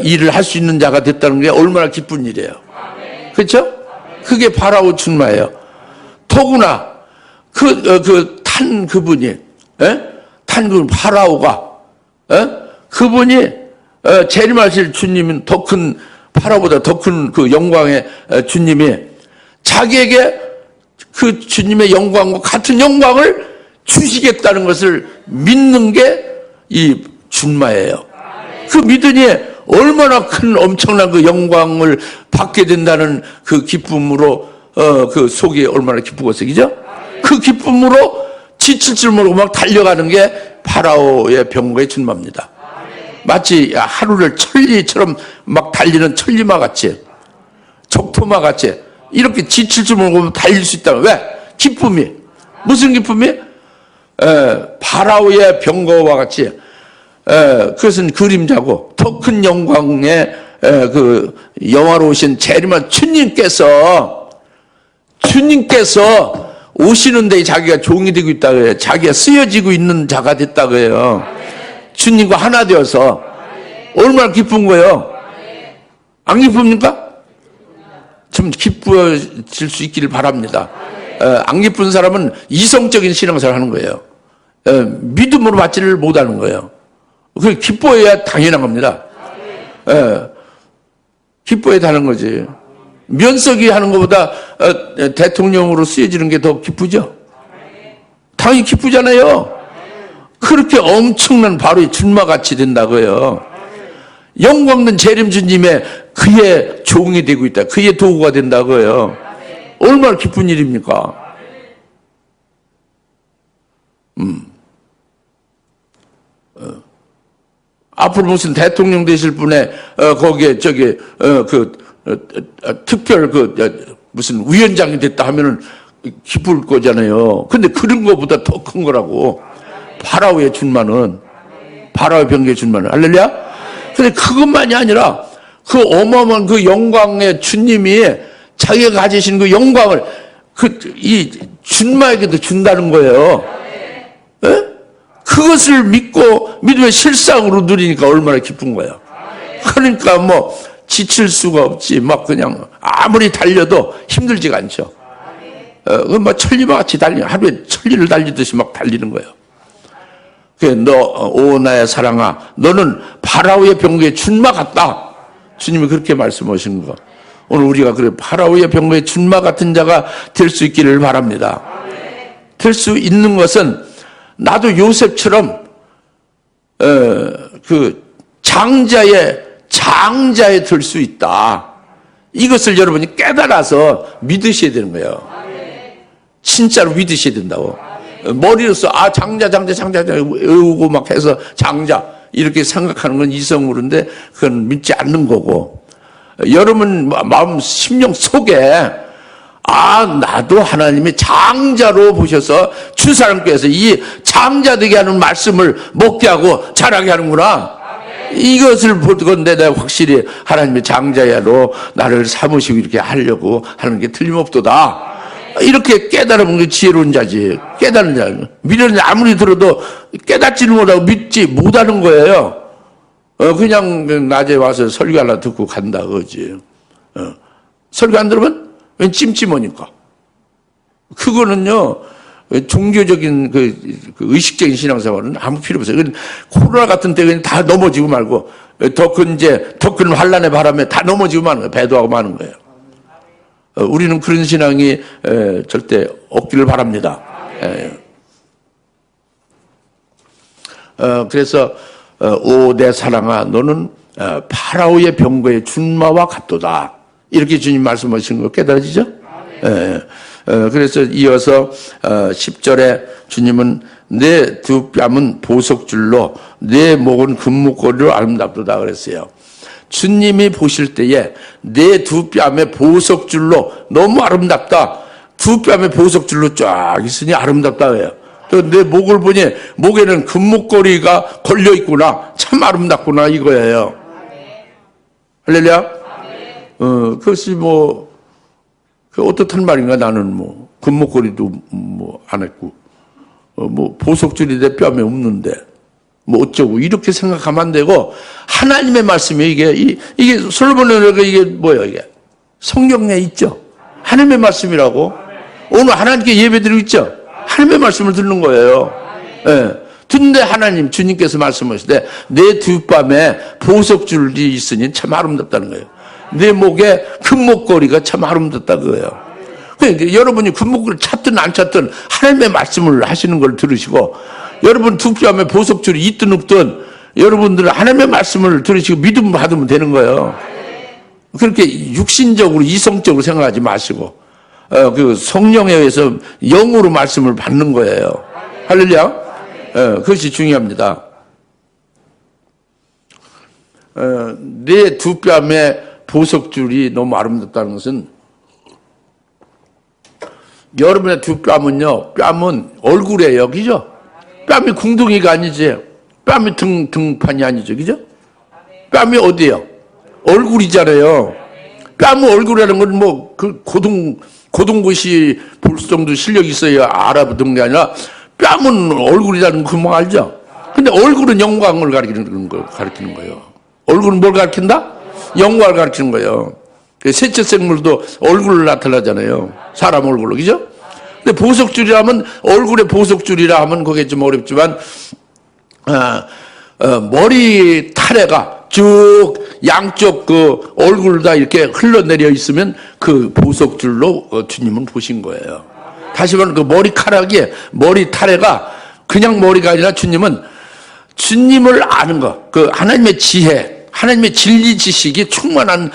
일을 할 수 있는 자가 됐다는 게 얼마나 기쁜 일이에요. 그렇죠? 그게 파라오 준마예요. 더구나 탄 그분이 탄 그분 파라오가 그분이 재림하실 주님은 더 큰 파라오보다 더 큰 그 영광의 주님이 자기에게 그 주님의 영광과 같은 영광을 주시겠다는 것을 믿는 게 이 준마예요. 그 믿으니 얼마나 큰 엄청난 그 영광을 받게 된다는 그 기쁨으로 그 속이 얼마나 기쁘겠어요. 그 기쁨으로 지칠 줄 모르고 막 달려가는 게 파라오의 병거의 준마입니다. 마치 하루를 천리처럼 막 달리는 천리마 같이, 적토마 같이 이렇게 지칠 줄 모르고 달릴 수 있다. 왜? 기쁨이. 무슨 기쁨이? 파라오의 병거와 같이 그것은 그림자고 더 큰 영광의 그 영화로우신 재림한 주님께서 오시는데 자기가 종이 되고 있다고 해요. 자기가 쓰여지고 있는 자가 됐다고 해요. 주님과 하나 되어서 얼마나 기쁜 거예요. 안 기쁩니까? 좀 기뻐질 수 있기를 바랍니다. 안 기쁜 사람은 이성적인 신앙생활을 하는 거예요. 믿음으로 받지를 못하는 거예요. 그 기뻐해야 당연한 겁니다. 기뻐해야 하는 거지. 면석이 하는 것보다 대통령으로 쓰여지는 게 더 기쁘죠. 당연히 기쁘잖아요. 그렇게 엄청난 바로 이 준마같이 된다고요. 영광된 재림주님의 그의 종이 되고 있다. 그의 도구가 된다고요. 얼마나 기쁜 일입니까? 앞으로 무슨 대통령 되실 분의 거기에 특별 무슨 위원장이 됐다 하면은 기쁠 거잖아요. 근데 그런 거보다 더 큰 거라고. 파라오의 준마는, 파라오의 병거의 준마는. 할렐루야? 근데 그것만이 아니라 그 어마어마한 그 영광의 주님이 자기가 가지신 그 영광을 이 준마에게도 준다는 거예요. 예? 그것을 믿고 믿음의 실상으로 누리니까 얼마나 기쁜 거예요. 그러니까 뭐 지칠 수가 없지. 막 그냥 아무리 달려도 힘들지가 않죠. 뭐 천리마 같이 하루에 천리를 달리듯이 막 달리는 거예요. 오 나의 사랑아, 너는 파라오의 병거의 준마 같다. 주님이 그렇게 말씀하신 거. 오늘 우리가 그래 파라오의 병거의 준마 같은 자가 될 수 있기를 바랍니다. 될 수 있는 것은 나도 요셉처럼 그 장자에 들 수 있다. 이것을 여러분이 깨달아서 믿으셔야 되는 거예요. 진짜로 믿으셔야 된다고. 머리로서 장자 외우고 막 해서 장자 이렇게 생각하는 건 이성으로인데 그건 믿지 않는 거고, 여러분 마음 심령 속에 나도 하나님의 장자로 보셔서 주사람께서 이 장자되게 하는 말씀을 먹게 하고 자라게 하는구나. 이것을 보건데 내가 확실히 하나님의 장자야로 나를 삼으시고 이렇게 하려고 하는 게 틀림없도다. 이렇게 깨달으면 그 지혜로운 자지. 깨달은 자. 미련이 아무리 들어도 깨닫지는 못하고 믿지 못하는 거예요. 그냥 낮에 와서 설교 하나 듣고 간다 그거지. 설교 안 들으면 왠 찜찜하니까. 그거는요, 종교적인 그 의식적인 신앙생활은 아무 필요 없어요. 코로나 같은 때 그냥 다 넘어지고 말고, 더 큰 환란의 바람에 다 넘어지고 마는 거예요. 배도하고 마는 거예요. 우리는 그런 신앙이 절대 없기를 바랍니다. 그래서 오 내 사랑아 너는 파라오의 병거의 준마와 같도다. 이렇게 주님 말씀하신 거 깨달아지죠? 그래서 이어서 10절에 주님은 내 두 뺨은 보석줄로 내 목은 금목걸이로 아름답도다 그랬어요. 주님이 보실 때에 내 두 뺨에 보석줄로 너무 아름답다. 두 뺨에 보석줄로 쫙 있으니 아름답다 그래요. 내 목을 보니 목에는 금목걸이가 걸려 있구나. 참 아름답구나 이거예요. 할렐루야. 그것이 어떻단 말인가. 나는 금목걸이도 안 했고, 보석줄이 내 뺨에 없는데, 어쩌고, 이렇게 생각하면 안 되고, 하나님의 말씀이 이게 솔로몬의 이게 뭐예요, 이게? 성경에 있죠? 하나님의 말씀이라고. 오늘 하나님께 예배드리고 있죠? 하나님의 말씀을 듣는 거예요. 듣는데 주님께서 말씀하시되, 내 두 뺨에 보석줄이 있으니 참 아름답다는 거예요. 내 목에 금목걸이가 참 아름답다 그거예요. 그러니까 여러분이 금목걸이를 찾든 안 찾든 하나님의 말씀을 하시는 걸 들으시고, 여러분 두 뺨에 보석줄이 있든 없든 여러분들은 하나님의 말씀을 들으시고 믿음 받으면 되는 거예요. 그렇게 육신적으로 이성적으로 생각하지 마시고 그 성령에 의해서 영으로 말씀을 받는 거예요. 할렐루야. 그것이 중요합니다. 내 두 뺨에 보석줄이 너무 아름답다는 것은, 여러분의 두 뺨은요, 뺨은 얼굴이에요. 그죠? 뺨이 궁둥이가 아니지. 뺨이 등판이 아니죠. 그죠? 뺨이 어디예요? 얼굴이잖아요. 뺨은 얼굴이라는 건 고등고시 볼 정도 실력이 있어야 알아보던 게 아니라, 뺨은 얼굴이라는 거 금방 알죠? 근데 얼굴은 영광을 가리키는 거예요. 얼굴은 뭘 가리킨다? 영광을 가리키는 거예요. 셋째 생물도 얼굴로 나타나잖아요. 사람 얼굴로. 그죠? 근데 보석줄이라면, 얼굴에 보석줄이라 하면 그게 좀 어렵지만, 머리 타래가 쭉 양쪽 그 얼굴 다 이렇게 흘러내려 있으면 그 보석줄로 주님은 보신 거예요. 다시 말하면 그 머리카락이, 머리 타래가 그냥 머리가 아니라 주님을 아는 것, 그 하나님의 지혜, 하나님의 진리 지식이 충만한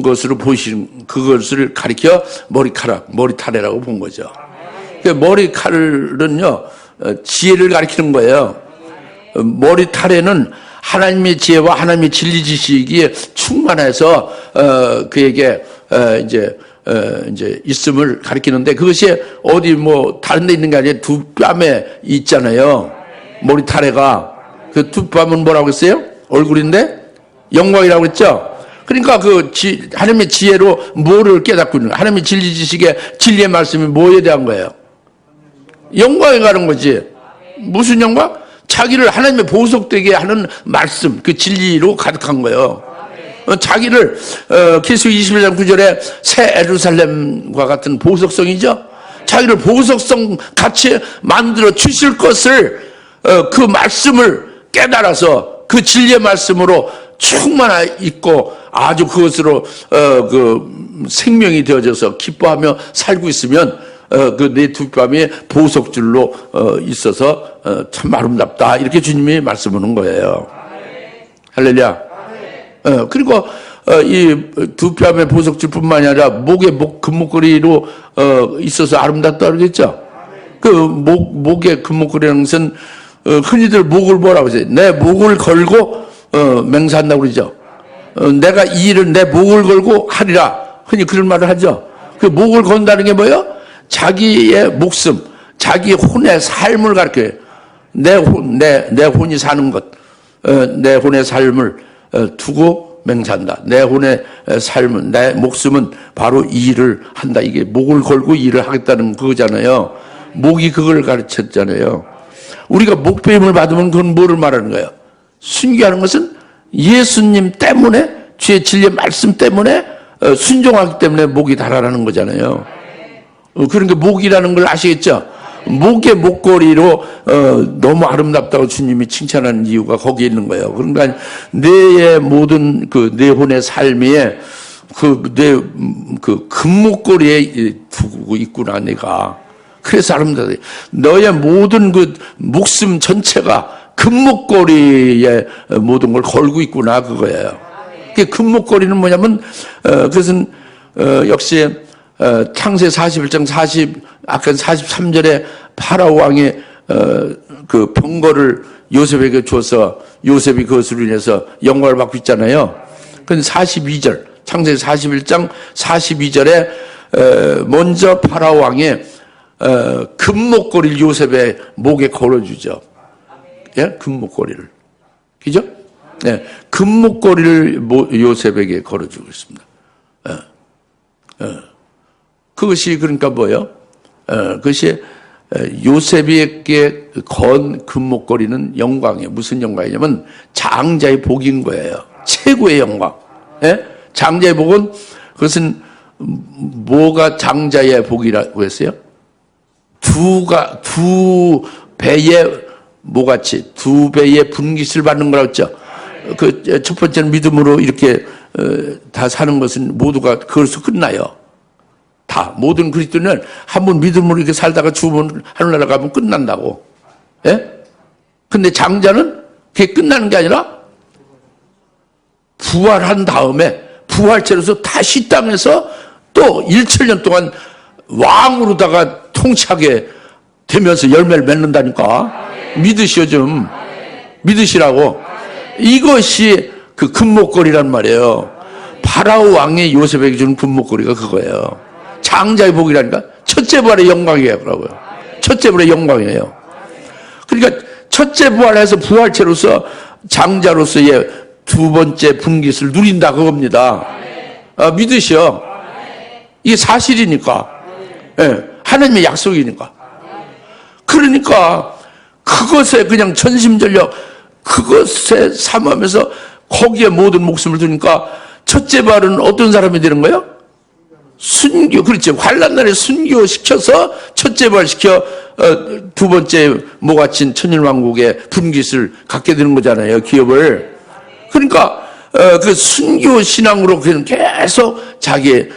것으로 보시는 그것을 가리켜 머리카락, 머리타래라고 본 거죠. 머리칼은요, 지혜를 가리키는 거예요. 머리타래는 하나님의 지혜와 하나님의 진리 지식이 충만해서 그에게 이제 있음을 가리키는데, 그것이 어디 다른 데 있는 게 아니라 두 뺨에 있잖아요. 머리타래가. 그 두 뺨은 뭐라고 했어요? 얼굴인데 영광이라고 했죠. 그러니까 하나님의 지혜로 뭐를 깨닫고 있는 거예요? 하나님의 진리 지식의 진리의 말씀이 뭐에 대한 거예요? 영광에 가는 거지. 무슨 영광? 자기를 하나님의 보석되게 하는 말씀, 그 진리로 가득한 거예요. 자기를 계시록 21장 9절에 새 예루살렘과 같은 보석성이죠. 자기를 보석성 같이 만들어 주실 것을 그 말씀을 깨달아서 그 진리의 말씀으로 충만하 있고 아주 그것으로 그 생명이 되어져서 기뻐하며 살고 있으면 그 내 두 뺨이 보석줄로 있어서 참 아름답다, 이렇게 주님이 말씀하는 거예요. 할렐루야. 그리고 이 두 뺨의 보석줄뿐만이 아니라 목에 금목걸이로 있어서 아름답다 그러겠죠. 목에 금목걸이라는 것은, 흔히들 목을 뭐라고 하죠? 내 목을 걸고, 맹세한다고 그러죠. 내가 이 일을 내 목을 걸고 하리라. 흔히 그런 말을 하죠. 그 목을 건다는 게 뭐예요? 자기의 목숨, 자기 혼의 삶을 가르쳐요. 내 혼이 사는 것, 내 혼의 삶을 두고 맹세한다. 내 혼의 삶은, 내 목숨은 바로 이 일을 한다. 이게 목을 걸고 일을 하겠다는 그거잖아요. 목이 그걸 가르쳤잖아요. 우리가 목배임을 받으면 그건 뭐를 말하는 거예요? 순교하는 것은 예수님 때문에, 주의 진리의 말씀 때문에 순종하기 때문에 목이 달아나는 거잖아요. 그러니까 목이라는 걸 아시겠죠? 목의 목걸이로 너무 아름답다고 주님이 칭찬하는 이유가 거기에 있는 거예요. 그러니까 내 모든 내 혼의 삶에 내 금목걸이에 두고 있구나 내가. 그래서 아름다워. 너의 모든 목숨 전체가 금목걸이에 모든 걸 걸고 있구나 그거예요. 그 금목걸이는 뭐냐면 그것은 역시 창세 41장 아까 43절에 파라오 왕의 그 병거를 요셉에게 줘서 요셉이 그것으로 인해서 영광을 받고 있잖아요. 근데 42절 창세 41장 42절에 먼저 파라오 왕의 금목걸이를 요셉의 목에 걸어주죠. 예? 금목걸이를. 그죠? 네. 금목걸이를 요셉에게 걸어주고 있습니다. 그것이 그러니까 뭐예요? 그것이 요셉에게 건 금목걸이는 영광이에요. 무슨 영광이냐면 장자의 복인 거예요. 최고의 영광. 예? 장자의 복은 그것은 뭐가 장자의 복이라고 했어요? 두 배의 모같이 두 배의 분깃을 받는 거라고 했죠. 그 첫 번째는 믿음으로 이렇게 다 사는 것은 모두가 그것으로 끝나요. 다 모든 그리스도인은 한 번 믿음으로 이렇게 살다가 죽으면 하늘나라 가면 끝난다고. 예? 근데 장자는 그게 끝나는 게 아니라 부활한 다음에 부활체로서 다시 땅에서 또 1천년 동안 왕으로다가 통치하게 되면서 열매를 맺는다니까. 믿으시오 좀. 믿으시라고. 이것이 그 금목걸이란 말이에요. 파라오 왕의 요셉에게 주는 금목걸이가 그거예요. 장자의 복이라니까. 첫째 부활의 영광이라고요. 첫째 부활의 영광이에요. 그러니까 첫째 부활해서 부활체로서 장자로서의 두 번째 분깃을 누린다 그겁니다. 믿으시오. 이게 사실이니까. 예, 하나님의 약속이니까. 그러니까 그것에 그냥 전심전력 그것에 삼으면서 거기에 모든 목숨을 두니까 첫째 부활은 어떤 사람이 되는 거예요? 순교. 그렇죠. 환난날에 순교시켜서 첫째 부활시켜 두 번째 모가친 천일왕국의 분깃을 갖게 되는 거잖아요. 기업을. 그러니까 그 순교 신앙으로 그냥 계속 자기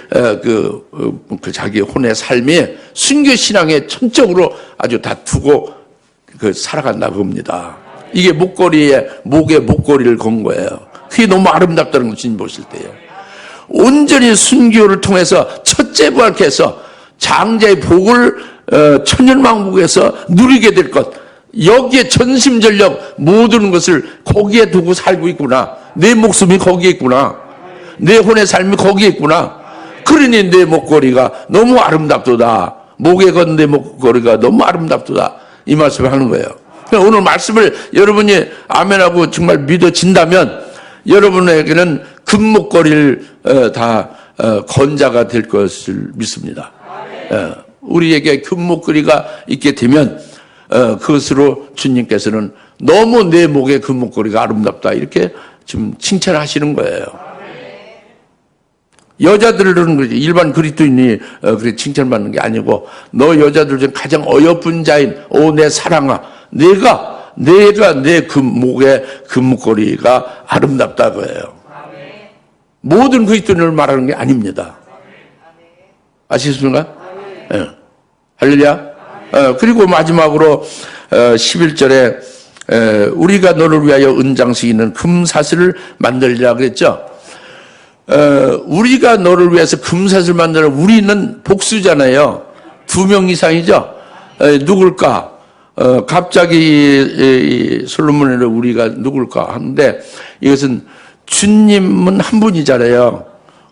자기 혼의 삶에 순교 신앙에 천적으로 아주 다 두고 살아간다 그겁니다. 이게 목에 목걸이를 건 거예요. 그게 너무 아름답다는 걸 주님 보실 때요. 온전히 순교를 통해서 첫째 부활해서 장자의 복을 천년왕국에서 누리게 될 것. 여기에 전심전력 모든 것을 거기에 두고 살고 있구나. 내 목숨이 거기에 있구나. 내 혼의 삶이 거기에 있구나. 그러니 내 목걸이가 너무 아름답도다. 목에 건 내 목걸이가 너무 아름답도다. 이 말씀을 하는 거예요. 오늘 말씀을 여러분이 아멘하고 정말 믿어진다면 여러분에게는 금목걸이를 다 건자가 될 것을 믿습니다. 우리에게 금목걸이가 있게 되면 그것으로 주님께서는 너무 내 목에 금목걸이가 아름답다 이렇게 지금 칭찬하시는 거예요. 여자들은 그렇지. 일반 그리스도인이 그렇게 칭찬받는 게 아니고 너 여자들 중 가장 어여쁜 자인 내 사랑아 내가 내 목에 금목걸이가 아름답다 그예요. 모든 그리스도인을 말하는 게 아닙니다. 아시겠습니까? 네. 할렐루야. 그리고 마지막으로 11절에 우리가 너를 위하여 은장식 있는 금사슬을 만들리라 그랬죠. 우리가 너를 위해서 금사슬 만드는 우리는 복수잖아요. 2명 이상이죠. 누굴까? 갑자기 솔로몬을 우리가 누굴까 하는데 이것은 주님은 한 분이잖아요.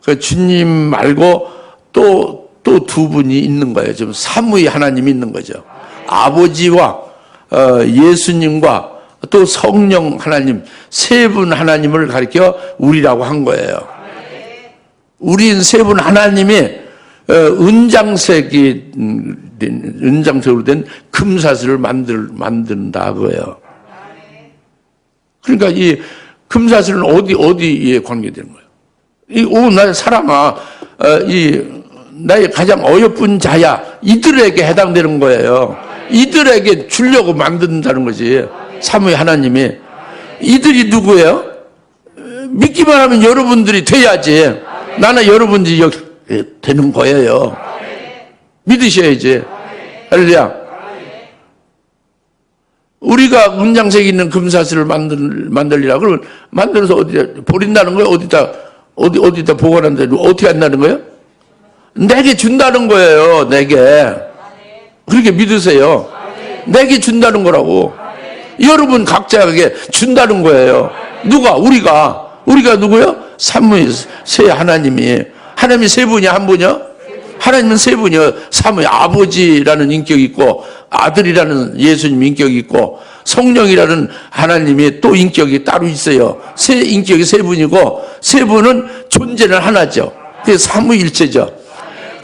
그 주님 말고 또 두 분이 있는 거예요. 지금 삼위 하나님이 있는 거죠. 아버지와 예수님과 또 성령 하나님 세 분 하나님을 가리켜 우리라고 한 거예요. 우린 세 분 하나님이 은장색으로 된 금사슬을 만든다 그거예요. 그러니까 이 금사슬은 어디에 관계되는 거예요? 나 사랑아, 나의 가장 어여쁜 자야. 이들에게 해당되는 거예요. 이들에게 주려고 만든다는 거지. 삼위 하나님이. 이들이 누구예요? 믿기만 하면 여러분들이 돼야지. 나는 여러분들이 여기 되는 거예요. 믿으셔야지. 할렐루야. 우리가 은장색 있는 금사슬을 만들리라. 그러면 만들어서 어디다 버린다는 거예요? 어디다 보관한다는 거예요? 어떻게 한다는 거예요? 내게 준다는 거예요. 내게. 그렇게 믿으세요. 내게 준다는 거라고. 여러분 각자에게 준다는 거예요. 누가? 우리가 누구요? 삼위 세 하나님이. 하나님이 세 분이야, 한 분이요? 하나님은 세 분이요. 삼위 아버지라는 인격이 있고 아들이라는 예수님 인격이 있고 성령이라는 하나님이 또 인격이 따로 있어요. 세 인격이 세 분이고 세 분은 존재는 하나죠. 그게 삼위일체죠.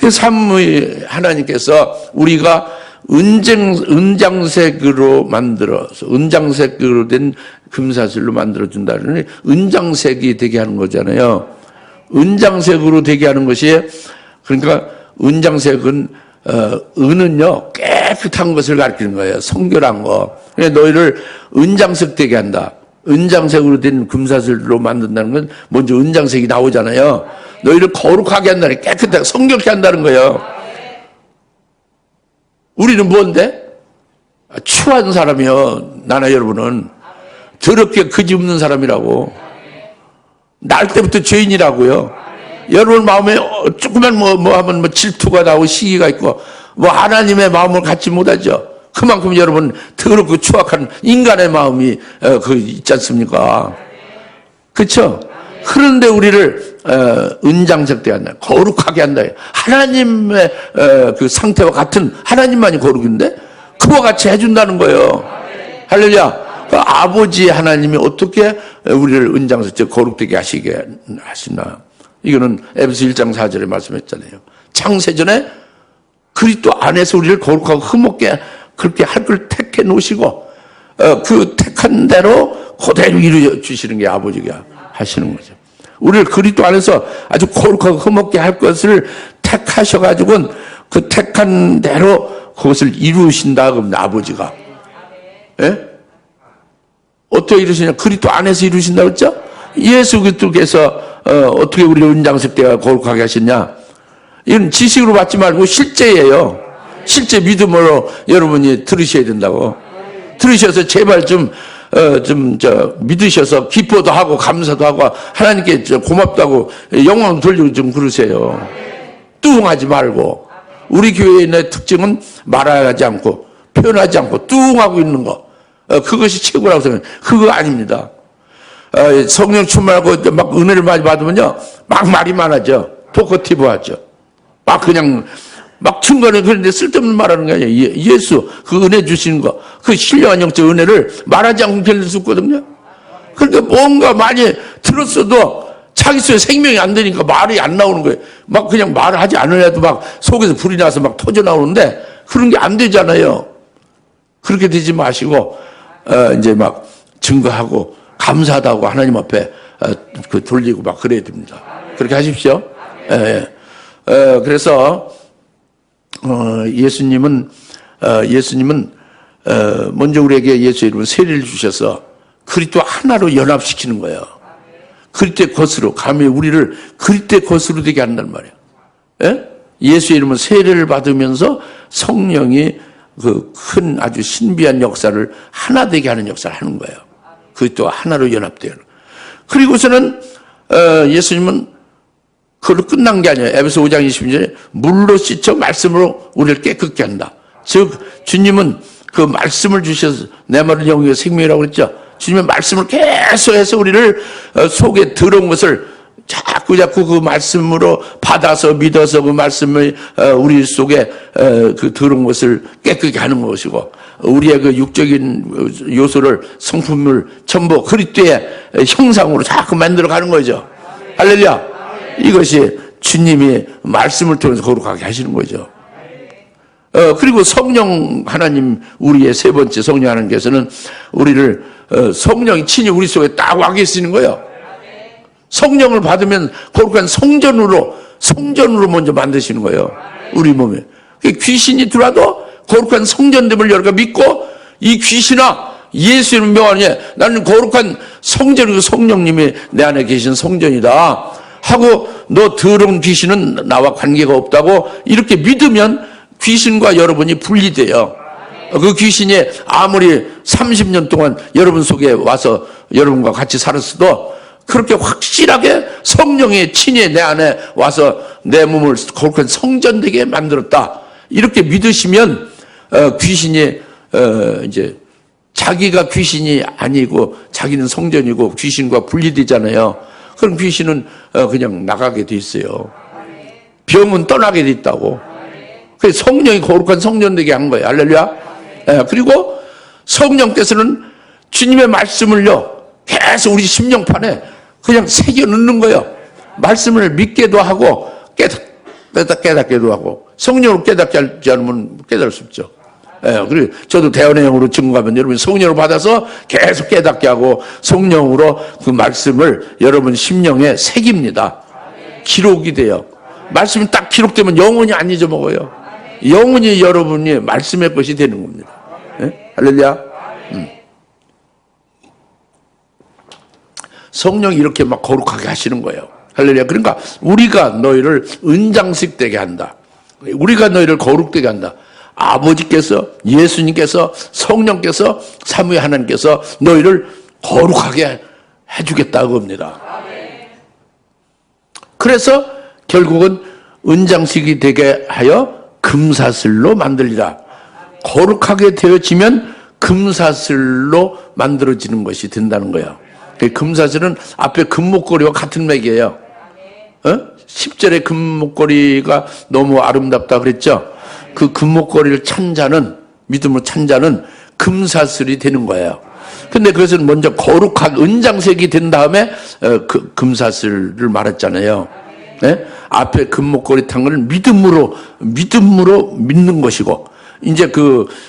그 삼위 하나님께서 우리가 은장색으로 만들어서 은장색으로 된 금사슬로 만들어준다는 은장색이 되게 하는 거잖아요. 은장색으로 되게 하는 것이 그러니까 은장색은 은은요 깨끗한 것을 가리키는 거예요. 성결한 거. 그래서 너희를 은장색 되게 한다. 은장색으로 된 금사슬로 만든다는 건 먼저 은장색이 나오잖아요. 너희를 거룩하게 한다는 깨끗하게 성결케 한다는 거예요. 우리는 뭔데? 추한 사람이요. 나나 여러분은 더럽게 그지없는 사람이라고. 날 때부터 죄인이라고요. 여러분 마음에 조그만 뭐 하면 질투가 나오고 시기가 있고 하나님의 마음을 갖지 못하죠. 그만큼 여러분 더럽고 추악한 인간의 마음이 있지 않습니까? 그렇죠? 그런데 우리를 은장색되게 한다. 거룩하게 한다. 하나님의 그 상태와 같은 하나님만이 거룩인데 그와 같이 해준다는 거예요. 할렐루야. 그 아버지 하나님이 어떻게 우리를 은장색 거룩되게 하시게 하시나. 이거는 에베소 1장 4절에 말씀했잖아요. 창세전에 그리스도 안에서 우리를 거룩하고 흠없게 그렇게 할 걸 택해 놓으시고 그 택한 대로 그대로 이루어 주시는 게 아버지가 하시는 거죠. 우리를 그리스도 안에서 아주 거룩하고 흠없게 할 것을 택하셔가지고는 그 택한 대로 그것을 이루신다 그러면 아버지가. 예? 어떻게 이루시냐? 그리스도 안에서 이루신다 그랬죠? 예수 그리스도께서 어떻게 우리를 은장색 때가 거룩하게 하셨냐? 이건 지식으로 받지 말고 실제예요. 실제 믿음으로 여러분이 들으셔야 된다고. 들으셔서 제발 믿으셔서 기뻐도 하고 감사도 하고 하나님께 고맙다고 영광 돌리고 좀 그러세요. 뚱하지 말고. 우리 교회의 특징은 말하지 않고 표현하지 않고 뚱하고 있는 거. 그것이 최고라고 생각해요. 그거 아닙니다. 성령 충만하고 막 은혜를 많이 받으면요. 막 말이 많아져. 토커티브 하죠. 막 그냥 막 증거는 그런데 쓸데없는 말하는 거 아니에요. 예수 그 은혜 주시는 거 그 신령한 영적 은혜를 말하지 않고 견딜 수 없거든요. 그러니까 뭔가 많이 들었어도 자기 속에 생명이 안 되니까 말이 안 나오는 거예요. 막 그냥 말을 하지 않으려도 막 속에서 불이 나서 막 터져 나오는데 그런 게 안 되잖아요. 그렇게 되지 마시고 이제 막 증거하고 감사하다고 하나님 앞에 돌리고 막 그래야 됩니다. 그렇게 하십시오. 그래서 예수님은 먼저 우리에게 예수 이름으로 세례를 주셔서 그리스도 하나로 연합시키는 거예요. 그리스도의 것으로 감히 우리를 그리스도의 것으로 되게 한단 말이에요. 예? 예수 이름으로 세례를 받으면서 성령이 그 큰 아주 신비한 역사를 하나 되게 하는 역사를 하는 거예요. 그리스도와 하나로 연합되는. 그리고서는 예수님은 그걸로 끝난 게 아니에요. 에베소 5장 20절에 물로 씻어 말씀으로 우리를 깨끗게 한다. 즉 주님은 그 말씀을 주셔서 내 말은 영이요 생명이라고 그랬죠. 주님의 말씀을 계속해서 우리를 속에 들어온 것을 자꾸 그 말씀으로 받아서 믿어서 그 말씀을 우리 속에 그 들어온 것을 깨끗게 하는 것이고, 우리의 그 육적인 요소를 성품을 전부 그리스도의 형상으로 자꾸 만들어 가는 거죠. 할렐루야. 이것이 주님이 말씀을 통해서 거룩하게 하시는 거죠. 그리고 성령 하나님, 우리의 세 번째 성령 하나님께서는 우리를 성령이 친히 우리 속에 딱 와 계시는 거예요. 성령을 받으면 거룩한 성전으로 먼저 만드시는 거예요. 우리 몸에. 귀신이 들어와도 거룩한 성전됨을 여러가 믿고, 이 귀신아 예수 이름 명하니 나는 거룩한 성전이고 성령님이 내 안에 계신 성전이다 하고, 너 더러운 귀신은 나와 관계가 없다고 이렇게 믿으면 귀신과 여러분이 분리돼요. 그 귀신이 아무리 30년 동안 여러분 속에 와서 여러분과 같이 살았어도 그렇게 확실하게 성령의 친히 내 안에 와서 내 몸을 거룩한 성전되게 만들었다 이렇게 믿으시면 귀신이 이제 자기가 귀신이 아니고 자기는 성전이고 귀신과 분리되잖아요. 그럼 귀신은 그냥 나가게 돼 있어요. 병은 떠나게 돼 있다고. 그래서 성령이 거룩한 성전되게 한 거예요. 할렐루야. 그리고 성령께서는 주님의 말씀을요 계속 우리 심령판에 그냥 새겨 넣는 거예요. 말씀을 믿게도 하고 깨닫게도 하고. 성령으로 깨닫지 않으면 깨달을 수 없죠. 그리고 저도 대언행으로 증거하면 여러분 성령을 받아서 계속 깨닫게 하고 성령으로 그 말씀을 여러분 심령에 새깁니다. 기록이 돼요. 말씀이 딱 기록되면 영원히 안 잊어먹어요. 영원히 여러분이 말씀의 것이 되는 겁니다. 할렐루야. 성령이 이렇게 막 거룩하게 하시는 거예요. 할렐루야. 그러니까 우리가 너희를 은장식 되게 한다. 우리가 너희를 거룩되게 한다. 아버지께서, 예수님께서, 성령께서, 삼위 하나님께서 너희를 거룩하게 해주겠다고 합니다. 그래서 결국은 은장식이 되게 하여 금사슬로 만들리라. 거룩하게 되어지면 금사슬로 만들어지는 것이 된다는 거예요. 금사슬은 앞에 금목걸이와 같은 맥이에요. 10절에 금목걸이가 너무 아름답다 그랬죠. 그 금목걸이를 찬 자는, 믿음으로 찬 자는 금사슬이 되는 거예요. 근데 그것은 먼저 거룩한 은장색이 된 다음에 그 금사슬을 말했잖아요. 네? 앞에 금목걸이 탄 거는 믿음으로 믿는 것이고, 이제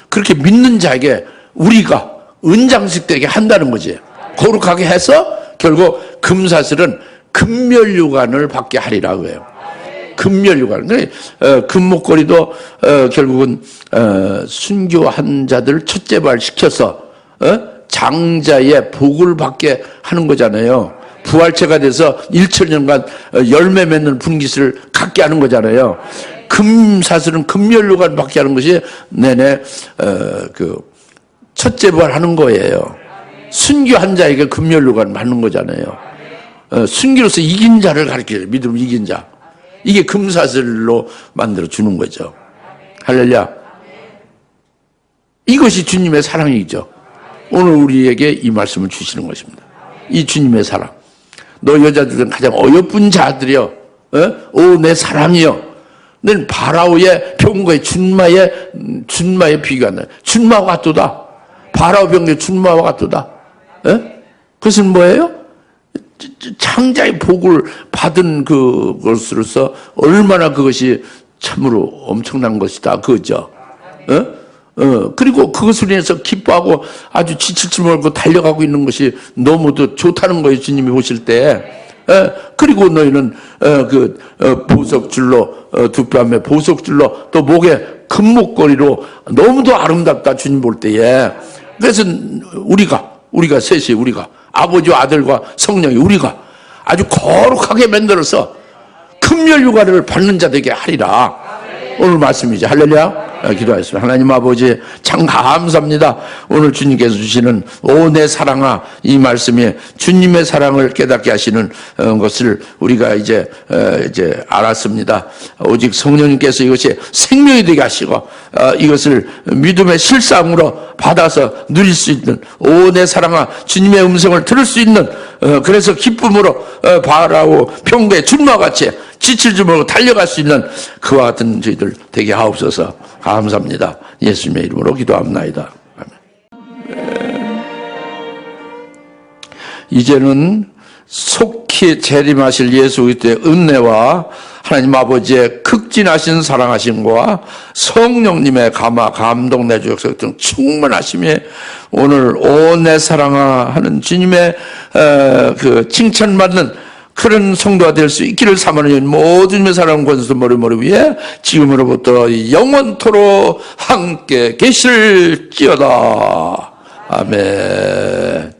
그렇게 믿는 자에게 우리가 은장식 되게 한다는 거지. 거룩하게 해서 결국 금사슬은 금멸류관을 받게 하리라고 해요. 금멸류관. 금목걸이도 결국은 순교한 자들 첫째발 시켜서 장자의 복을 받게 하는 거잖아요. 부활체가 돼서 1000년간 열매 맺는 분깃을 갖게 하는 거잖아요. 금사슬은 금멸류관 받게 하는 것이 내내 그 첫째 부활하는 거예요. 순교한 자에게 금멸류관 받는 거잖아요. 순교로서 이긴 자를 가르쳐요. 믿음으로 이긴 자. 이게 금사슬로 만들어 주는 거죠. 할렐루야. 이것이 주님의 사랑이죠. 오늘 우리에게 이 말씀을 주시는 것입니다. 이 주님의 사랑. 너 여자들 중 가장 어여쁜 자들이여, 오 내 사랑이여. 는 바라오의 병거의 준마에 비교한다. 준마와 같도다. 바라오 병거의 준마와 같도다. 그것은 뭐예요? 창자의 복을 받은 그것으로서 얼마나 그것이 참으로 엄청난 것이다. 그거죠. 그리고 그것을 위해서 기뻐하고 아주 지칠 몰고 달려가고 있는 것이 너무도 좋다는 거예요. 주님이 보실 때. 그리고 너희는 보석줄로 두 뺨에 보석줄로 또 목에 금목걸이로 너무도 아름답다. 주님 볼 때에. 그래서 우리가 셋이 우리가 아버지와 아들과 성령이 우리가 아주 거룩하게 만들어서 금멸유관을 받는 자 되게 하리라. 오늘 말씀이죠. 할렐루야. 기도하겠습니다. 하나님 아버지 참 감사합니다. 오늘 주님께서 주시는 오 내 사랑아 이 말씀에 주님의 사랑을 깨닫게 하시는 것을 우리가 이제 알았습니다. 오직 성령님께서 이것이 생명이 되게 하시고 이것을 믿음의 실상으로 받아서 누릴 수 있는 오 내 사랑아 주님의 음성을 들을 수 있는 그래서 기쁨으로 바라고 평소에 준마와 같이 지칠 줄 모르고 달려갈 수 있는 그와 같은 저희들 되게 하옵소서. 감사합니다. 예수님의 이름으로 기도합나이다. 아멘. 이제는 속히 재림하실 예수 그리스도의 은혜와 하나님 아버지의 극진하신 사랑하심과 성령님의 감동 내주 역사 등 충만하심이 오늘 온 내 사랑아 하는 주님의 그 칭찬받는 그런 성도가 될 수 있기를 사모하는 모든 의 사랑 권수 머리 위에 지금으로부터 영원토록 함께 계실지어다. 아멘.